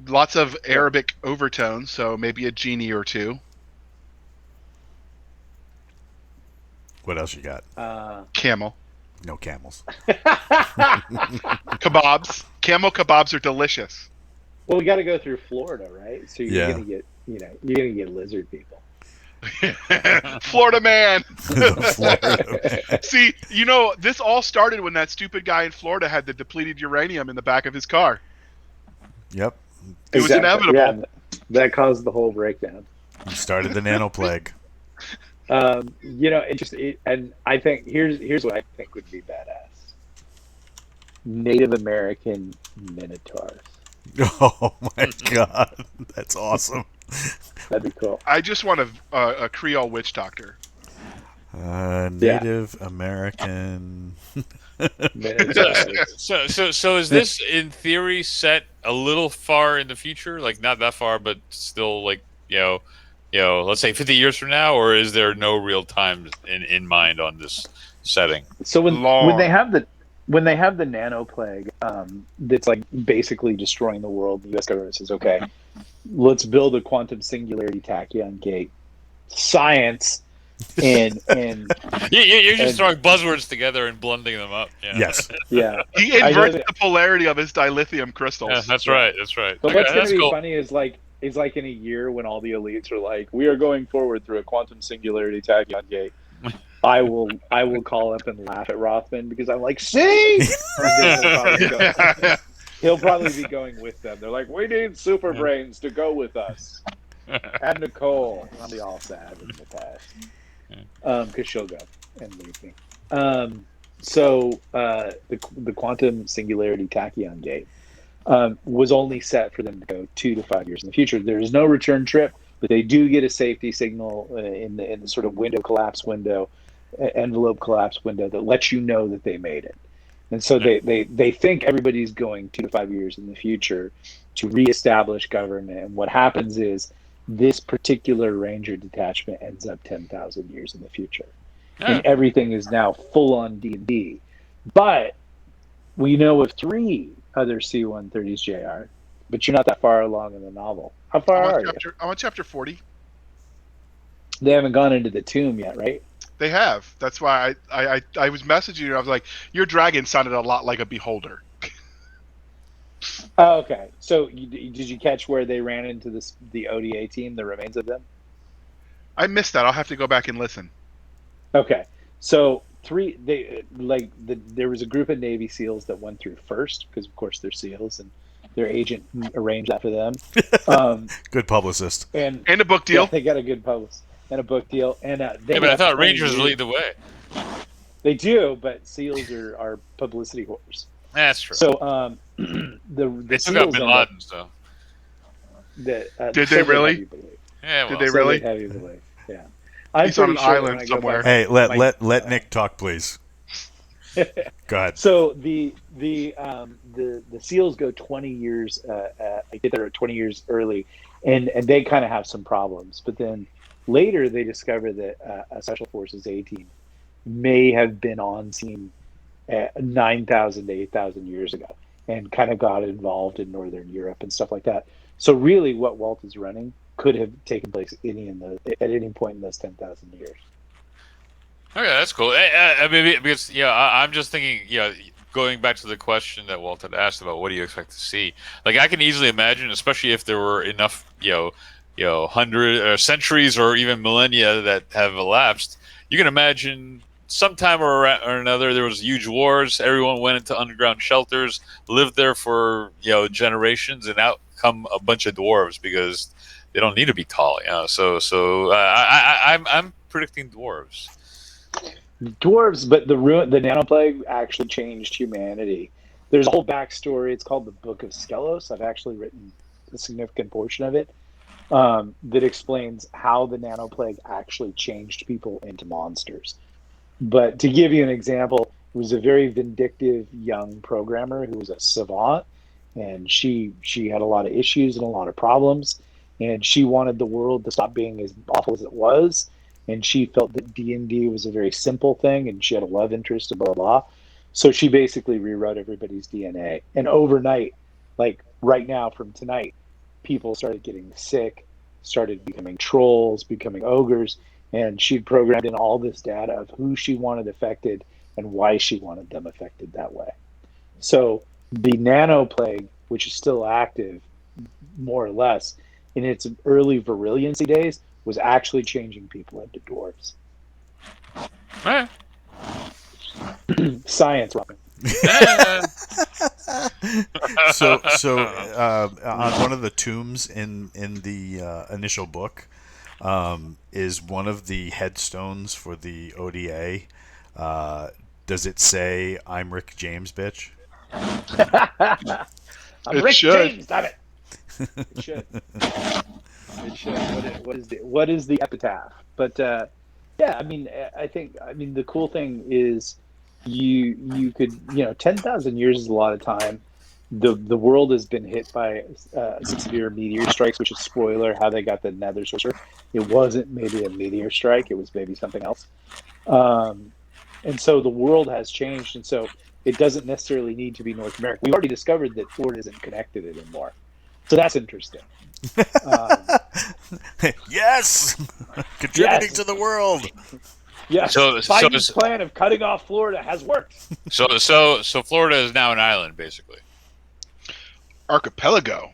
lots of Arabic overtones, so maybe a genie or two. What else you got? Camel. No camels. Kebabs. Camel kebabs are delicious. Well, we got to go through Florida, right? So you're gonna get, you're gonna get lizard people. Florida man. Florida. See, this all started when that stupid guy in Florida had the depleted uranium in the back of his car. Yep. It was inevitable. Yeah, that caused the whole breakdown. He started the nano plague. And I think here's what I think would be badass: Native American minotaurs. Oh my god, that's awesome. That'd be cool. I just want a Creole witch doctor. Native American. So is this in theory set a little far in the future? Like not that far, but still like let's say 50 years from now, or is there no real time in mind on this setting? So when they have the nano plague, that's like basically destroying the world, the U.S. government says, okay, let's build a quantum singularity tachyon gate. Science and you're just throwing buzzwords together and blending them up. Yeah. Yes. Yeah. He inverts the polarity of his dilithium crystals. Yeah, that's right. But what's going to be funny is like in a year when all the elites are like, we are going forward through a quantum singularity tachyon gate. I will call up and laugh at Rothman because I'm like, see? He'll probably be going with them. They're like, we need super brains to go with us. And Nicole. I'll be all sad in the past. Because she'll go and leave me. So the quantum singularity tachyon gate. was only set for them to go 2 to 5 years in the future. There is no return trip, but they do get a safety signal in the sort of envelope collapse window that lets you know that they made it. And so they think everybody's going 2 to 5 years in the future to reestablish government. And what happens is this particular Ranger detachment ends up 10,000 years in the future. And everything is now full on D&D. But we know of 3 other C-130s, JR, but you're not that far along in the novel. How far are you? I'm on chapter 40. They haven't gone into the tomb yet, right? They have. That's why I was messaging you. I was like, your dragon sounded a lot like a beholder. Oh, okay. So did you catch where they ran into the ODA team, the remains of them? I missed that. I'll have to go back and listen. Okay. So there was a group of Navy SEALs that went through first, because of course they're SEALs and their agent arranged that for them. Good publicist. And a book deal. Yeah, they got a good post and a book deal. And but I thought Rangers lead the way. They do, but SEALs are publicity whores. That's true. So they took out Bin Laden, so. Did they really? Yeah, well, did they really? Heavy belief. Yeah. He's on an island somewhere. Hey, let Nick talk, please. Go ahead. So the SEALs go 20 years. They get there 20 years early, and they kind of have some problems. But then later they discover that a Special Forces A team may have been on scene 9,000 to 8,000 years ago, and kind of got involved in Northern Europe and stuff like that. So really, what Walt is running could have taken place at any point in those 10,000 years. Okay, that's cool. I mean, because I'm just thinking, going back to the question that Walt had asked about what do you expect to see. Like, I can easily imagine, especially if there were enough, centuries or even millennia that have elapsed, you can imagine sometime or another there was huge wars. Everyone went into underground shelters, lived there for generations, and out come a bunch of dwarves because they don't need to be tall. So I'm predicting dwarves. But the nanoplague actually changed humanity. There's a whole backstory. It's called the Book of Skelos. I've actually written a significant portion of it that explains how the nanoplague actually changed people into monsters. But to give you an example, it was a very vindictive young programmer who was a savant, and she had a lot of issues and a lot of problems, and she wanted the world to stop being as awful as it was. And she felt that D&D was a very simple thing, and she had a love interest and blah, blah, blah. So she basically rewrote everybody's DNA. And overnight, like right now from tonight, people started getting sick, started becoming trolls, becoming ogres, and she'd programmed in all this data of who she wanted affected and why she wanted them affected that way. So the nano plague, which is still active, more or less, in its early virulency days, was actually changing people into dwarves. Right. Science, Robin. So on one of the tombs in the initial book is one of the headstones for the ODA. Does it say "I'm Rick James, bitch"? I'm Rick James, damn it! It should. It should. What is the epitaph? But I mean the cool thing is you could 10,000 years is a lot of time. The world has been hit by severe meteor strikes, which is spoiler how they got the Nether Sorcerer. It wasn't maybe a meteor strike; it was maybe something else. And so the world has changed, and so it doesn't necessarily need to be North America. We've already discovered that Florida isn't connected anymore, so that's interesting. Yes, contributing to the world. Yes, Biden's plan of cutting off Florida has worked. So Florida is now an island, basically. Archipelago.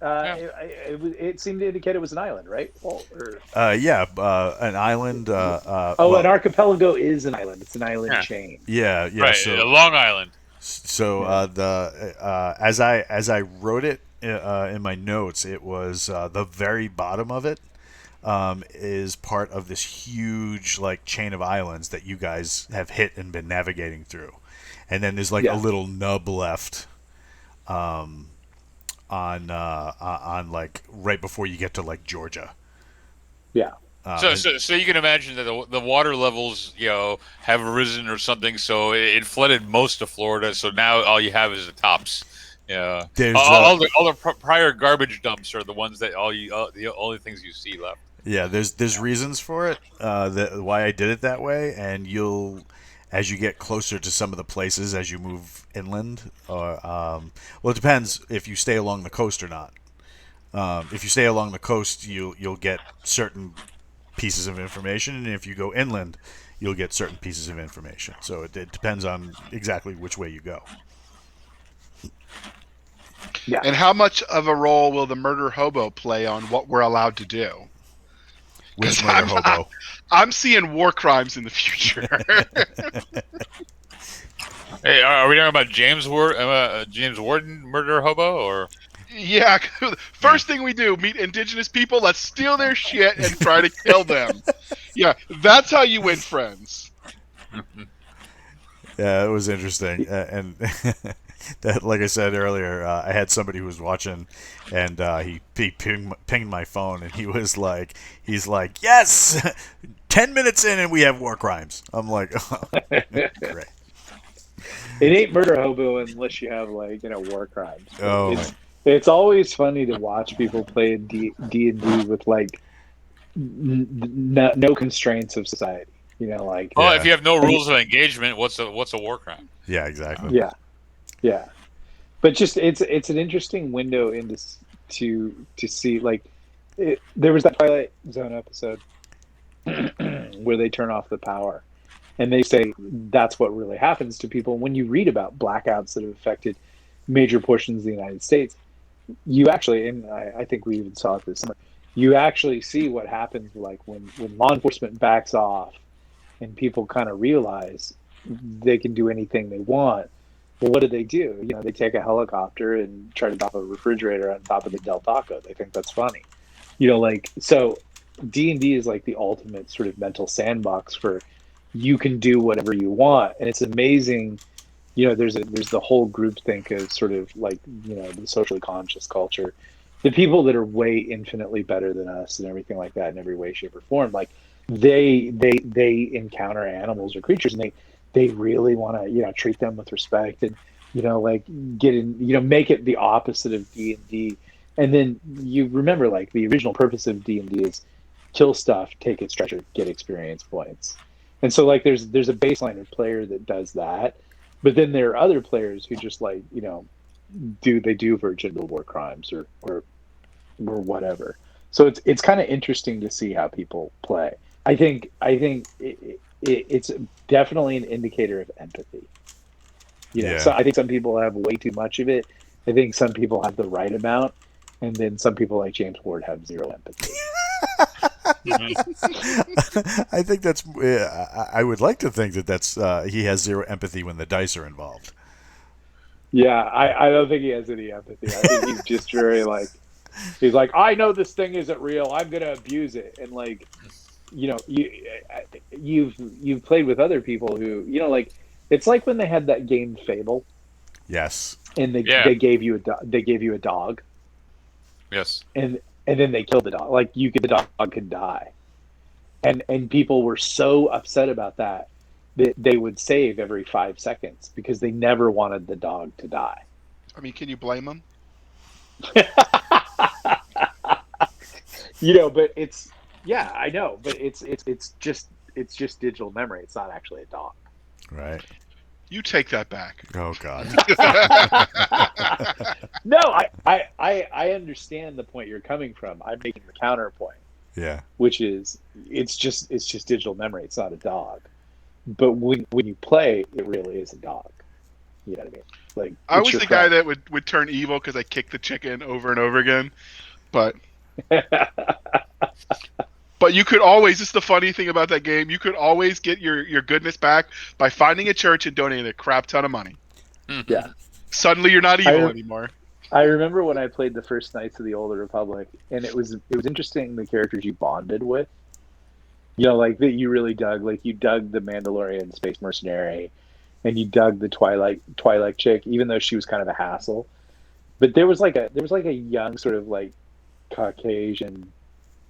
It seemed to indicate it was an island, right? An island. An archipelago is an island. It's an island chain. Yeah. Right, So, a Long Island. So as I wrote it in my notes, it was the very bottom of it is part of this huge chain of islands that you guys have hit and been navigating through, and then there's a little nub left on like right before you get to like Georgia. Yeah. So you can imagine that the water levels, have risen or something. So it flooded most of Florida. So now all you have is the tops. Yeah, There's all the prior garbage dumps are the ones that the only things you see left. Yeah, there's reasons for it. That why I did it that way, and as you get closer to some of the places, as you move inland, or well, it depends if you stay along the coast or not. If you stay along the coast, you'll get certain pieces of information, and if you go inland, you'll get certain pieces of information. So it depends on exactly which way you go. Yeah. And how much of a role will the murder hobo play on what we're allowed to do? Which murder hobo? I'm seeing war crimes in the future. Hey, are we talking about James Warden murder hobo or? Yeah, first thing we do, meet indigenous people, let's steal their shit and try to kill them. Yeah, that's how you win friends. Yeah, it was interesting, and that, like I said earlier, I had somebody who was watching, and he pinged my phone, and he's like, yes, 10 minutes in, and we have war crimes. I'm like, oh, great. It ain't murder hobo unless you have war crimes. Oh, it's always funny to watch people play D&D with like no constraints of society. If you have no rules of engagement, what's a war crime? Yeah, exactly. Yeah. But just it's an interesting window into to see there was that Twilight Zone episode where they turn off the power, and they say that's what really happens to people. When you read about blackouts that have affected major portions of the United States, you actually, and I think we even saw it this summer, you actually see what happens when law enforcement backs off and people kind of realize they can do anything they want. Well, what do? They take a helicopter and try to drop a refrigerator on top of the Del Taco. They think that's funny. So D&D is like the ultimate sort of mental sandbox for you can do whatever you want. And it's amazing. There's the whole group think of sort of the socially conscious culture. The people that are way infinitely better than us and everything like that in every way, shape, or form, they encounter animals or creatures, and they really want to treat them with respect, and get in, make it the opposite of D&D. And then you remember the original purpose of D&D is kill stuff, take its treasure, get experience points. And so there's a baseline of player that does that, but then there are other players who just do virgin war crimes or whatever. So it's kind of interesting to see how people play. I think it's definitely an indicator of empathy. So I think some people have way too much of it. I think some people have the right amount, and then some people like James Ward have zero empathy. I think that's. I would like to think that's he has zero empathy when the dice are involved. Yeah, I don't think he has any empathy. I think he's just very he's like, I know this thing isn't real. I'm gonna abuse it, and you've played with other people who it's like when they had that game Fable. Yes. And they gave you a dog. Yes. And then they killed the dog. The dog could die. And people were so upset about that they would save every 5 seconds because they never wanted the dog to die. I mean, can you blame them? But it's I know, but it's just digital memory. It's not actually a dog. Right. You take that back. Oh God. No, I understand the point you're coming from. I'm making the counterpoint. Yeah. Which is it's just digital memory. It's not a dog. But when you play, it really is a dog. You know what I mean? I was the guy that would turn evil because I kicked the chicken over and over again. But but you could always, this is the funny thing about that game, you could always get your goodness back by finding a church and donating a crap ton of money. Yeah. Suddenly you're not evil anymore. I remember when I played the first Knights of the Old Republic, and it was interesting the characters you bonded with. That you really dug. You dug the Mandalorian space mercenary, and you dug the Twilight chick, even though she was kind of a hassle. But there was like a young sort of like Caucasian,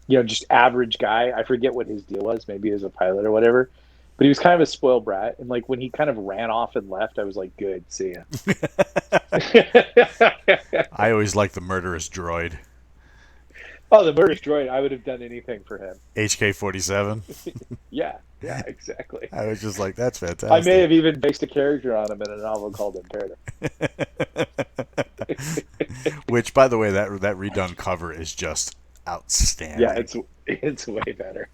just average guy. I forget what his deal was. Maybe he was a pilot or whatever. But he was kind of a spoiled brat, and like when he kind of ran off and left, I was like, "Good, see ya." I always liked the murderous droid, Oh, the murderous droid! I would have done anything for him. HK-47. Yeah, exactly. I was just like, that's fantastic. I may have even based a character on him in a novel called Imperator. Which, by the way, that redone cover is just outstanding. Yeah, it's way better.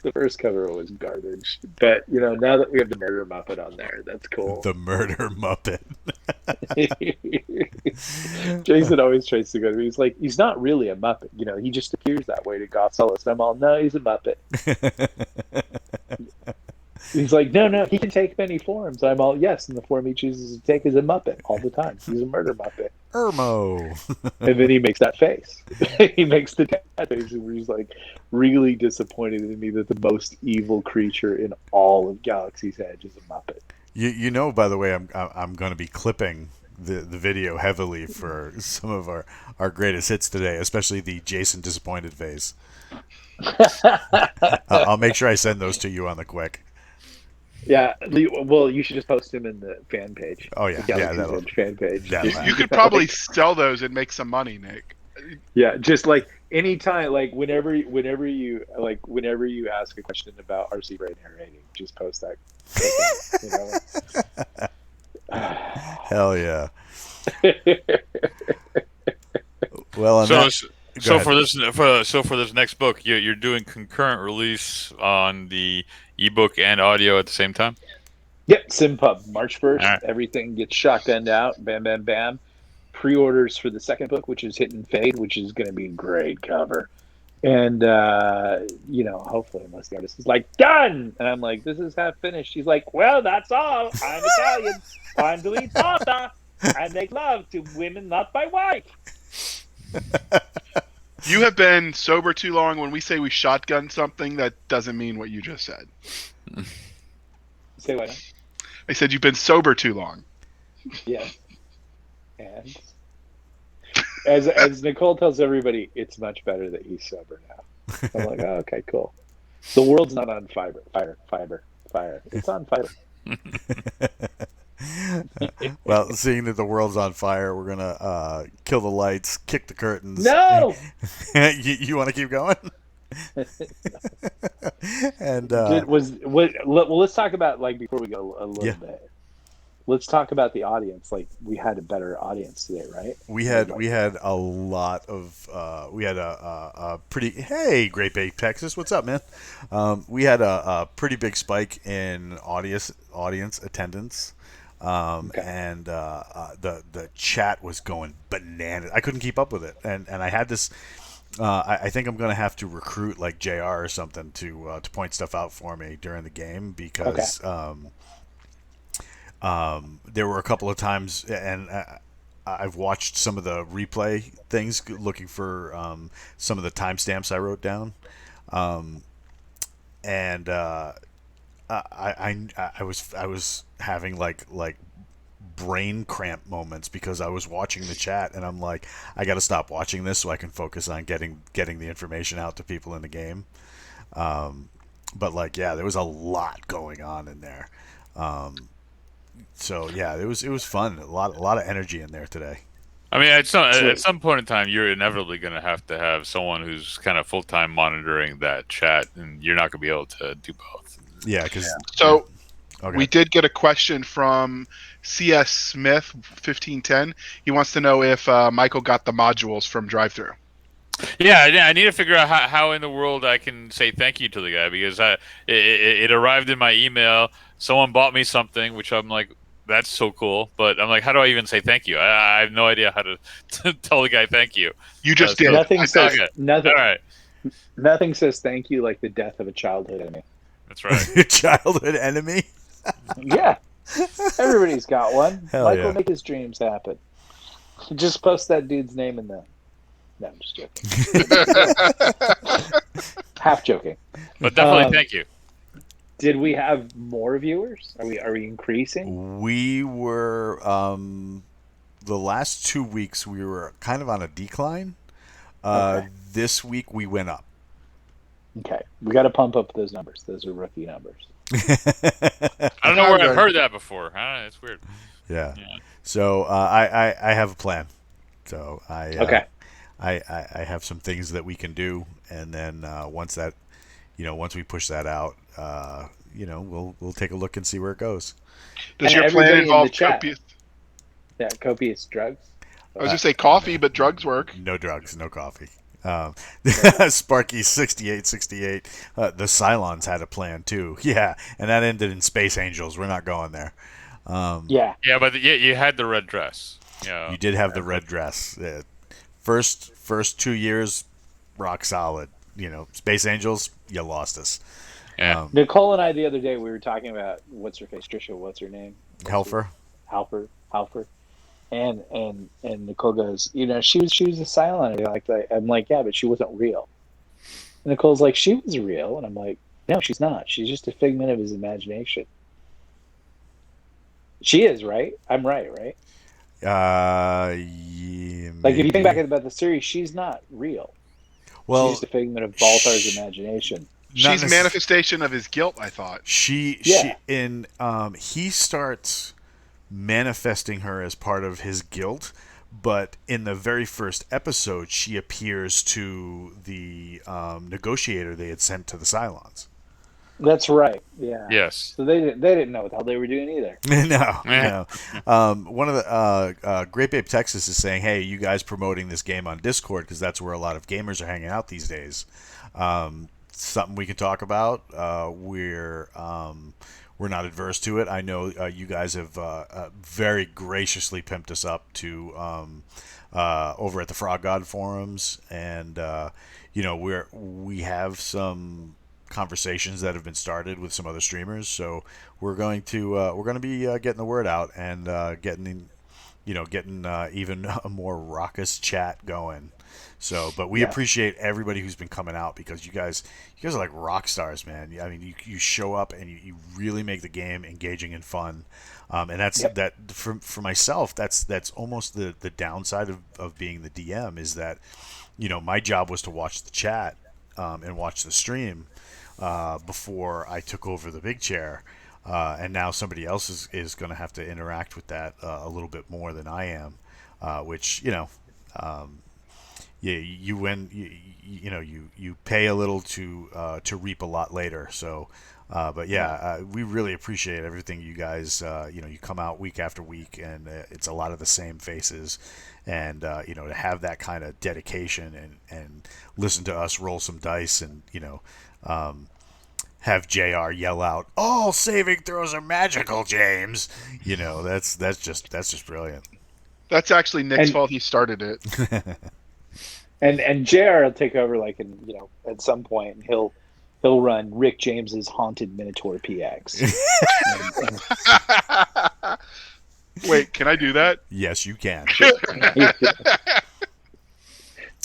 The first cover was garbage, but now that we have the Murder Muppet on there, that's cool. The Murder Muppet. Jason always tries to go to me. He's like, he's not really a Muppet. He just appears that way to Gothfellas. And I'm all, no, he's a Muppet. He's like, no, he can take many forms. I'm all, yes, and the form he chooses to take is a Muppet all the time. He's a murder Muppet. Irmo. And then he makes that face. He makes the dad face where he's like really disappointed in me that the most evil creature in all of Galaxy's Edge is a Muppet. By the way, I'm going to be clipping the video heavily for some of our greatest hits today, especially the Jason disappointed face. I'll make sure I send those to you on the quick. Yeah, well, you should just post them in the fan page. Oh yeah, the fan page. You could probably sell those and make some money, Nick. Yeah, just like anytime, like whenever you ask a question about RC Brain narrating, just post that. Hell yeah. Well, so for this next book, you're doing concurrent release on the ebook and audio at the same time? Yep, SimPub, March 1st. Right. Everything gets shotgunned out. Bam, bam, bam. Pre-orders for the second book, which is Hit and Fade, which is going to be a great cover. And, hopefully, unless the artist is like, done! And I'm like, this is half finished. She's like, well, that's all. I'm Italian. Time to eat pasta. I make love to women, not my wife. You have been sober too long. When we say we shotgun something, that doesn't mean what you just said. Say what? I said you've been sober too long. Yes. And as Nicole tells everybody, it's much better that he's sober now. I'm like, oh, okay, cool. The world's not on fire. It's on fire. Well, seeing that the world's on fire, we're gonna kill the lights, kick the curtains. No. you want to keep going? And let's talk about, like, before we go a little bit. Let's talk about the audience. Like, we had a better audience today, right? We had a lot of we had a pretty Great Bay, Texas. What's up, man? We had a pretty big spike in audience attendance. And the chat was going bananas. I couldn't keep up with it, and I had this. I think I'm gonna have to recruit like JR or something to point stuff out for me during the game, because there were a couple of times, and I've watched some of the replay things, looking for some of the timestamps I wrote down, and I was having like brain cramp moments, because I was watching the chat and I'm like, I got to stop watching this so I can focus on getting the information out to people in the game. But like, yeah, there was a lot going on in there. So yeah, it was fun. A lot of energy in there today. I mean, at some point in time, you're inevitably going to have someone who's kind of full-time monitoring that chat, and you're not going to be able to do both. Yeah, because we did get a question from CS Smith 1510. He wants to know if Michael got the modules from DriveThru. Yeah, I need to figure out how in the world I can say thank you to the guy, because it arrived in my email. Someone bought me something, which I'm like, that's so cool. But I'm like, how do I even say thank you? I have no idea how to tell the guy thank you. You just did. Nothing says nothing. All right. Nothing says thank you like the death of a childhood enemy. That's right. Childhood enemy. Yeah, everybody's got one. Hell Michael, yeah. make his dreams happen. Just post that dude's name in the. No, I'm just joking. Half joking. But definitely thank you. Did we have more viewers? Are we increasing? We were the last 2 weeks we were kind of on a decline. Okay. This week we went up. Okay, we got to pump up those numbers. Those are rookie numbers. I don't know where I've heard that before. It's weird. Yeah. Yeah. So I have a plan. So Okay. I have some things that we can do, and then once we push that out, we'll take a look and see where it goes. Does And your plan everybody in involve the chat. copious? Yeah, copious drugs. I was just say coffee, but drugs work. No drugs, no coffee. Sparky 6868. The Cylons had a plan too. Yeah, and that ended in Space Angels. We're not going there. Yeah. Yeah, but you had the red dress. Yeah. You did have the red dress. First 2 years, rock solid. Space Angels, you lost us. Yeah. Nicole and I the other day we were talking about what's her face, Trisha. What's her name? Helfer. Halper. And Nicole goes, she was a Cylon. I'm like, yeah, but she wasn't real. And Nicole's like, she was real, and I'm like, no, she's not. She's just a figment of his imagination. She is, right? I'm right? Yeah, Like if you think back about the series, she's not real. well, She's just a figment of Baltar's imagination. She's manifestation of his guilt, I thought. He starts manifesting her as part of his guilt, but in the very first episode, she appears to the negotiator they had sent to the Cylons. That's right. Yeah. Yes. So they didn't know what the hell they were doing either. No. One of the Great Babe Texas is saying, "Hey, you guys promoting this game on Discord because that's where a lot of gamers are hanging out these days. Something we can talk about. We're not adverse to it. I know you guys have very graciously pimped us up to over at the Frog God forums, and we have some conversations that have been started with some other streamers. So we're going to be getting the word out and getting even a more raucous chat going. So, but we appreciate everybody who's been coming out because you guys are like rock stars, man. I mean, you show up and you really make the game engaging and fun. And that's that for myself. That's almost the downside of being the DM is that my job was to watch the chat and watch the stream before I took over the big chair. And now somebody else is going to have to interact with that a little bit more than I am, which you win. You pay a little to reap a lot later. So, but we really appreciate everything you guys. You come out week after week, and it's a lot of the same faces, and to have that kind of dedication and listen to us roll some dice and have JR yell out, "All saving throws are magical, James." That's just brilliant. That's actually Nick's fault. He started it. And JR will take over at some point, and he'll run Rick James's Haunted Minotaur PX. Wait, can I do that? Yes, you can.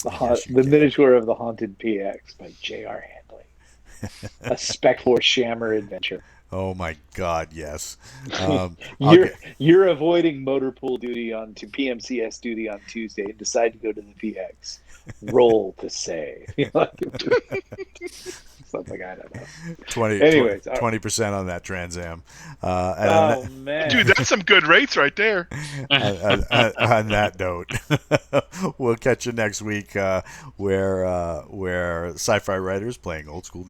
The Minotaur of the Haunted PX by JR Handley. A Spec Force Shammer adventure. Oh my God, yes. You're avoiding motor pool duty to PMCS duty on Tuesday and decide to go to the PX. Roll to save. Something I don't know. 20% on that Trans Am. Man, dude, that's some good rates right there. On that note, we'll catch you next week where Sci-Fi Writers playing old school.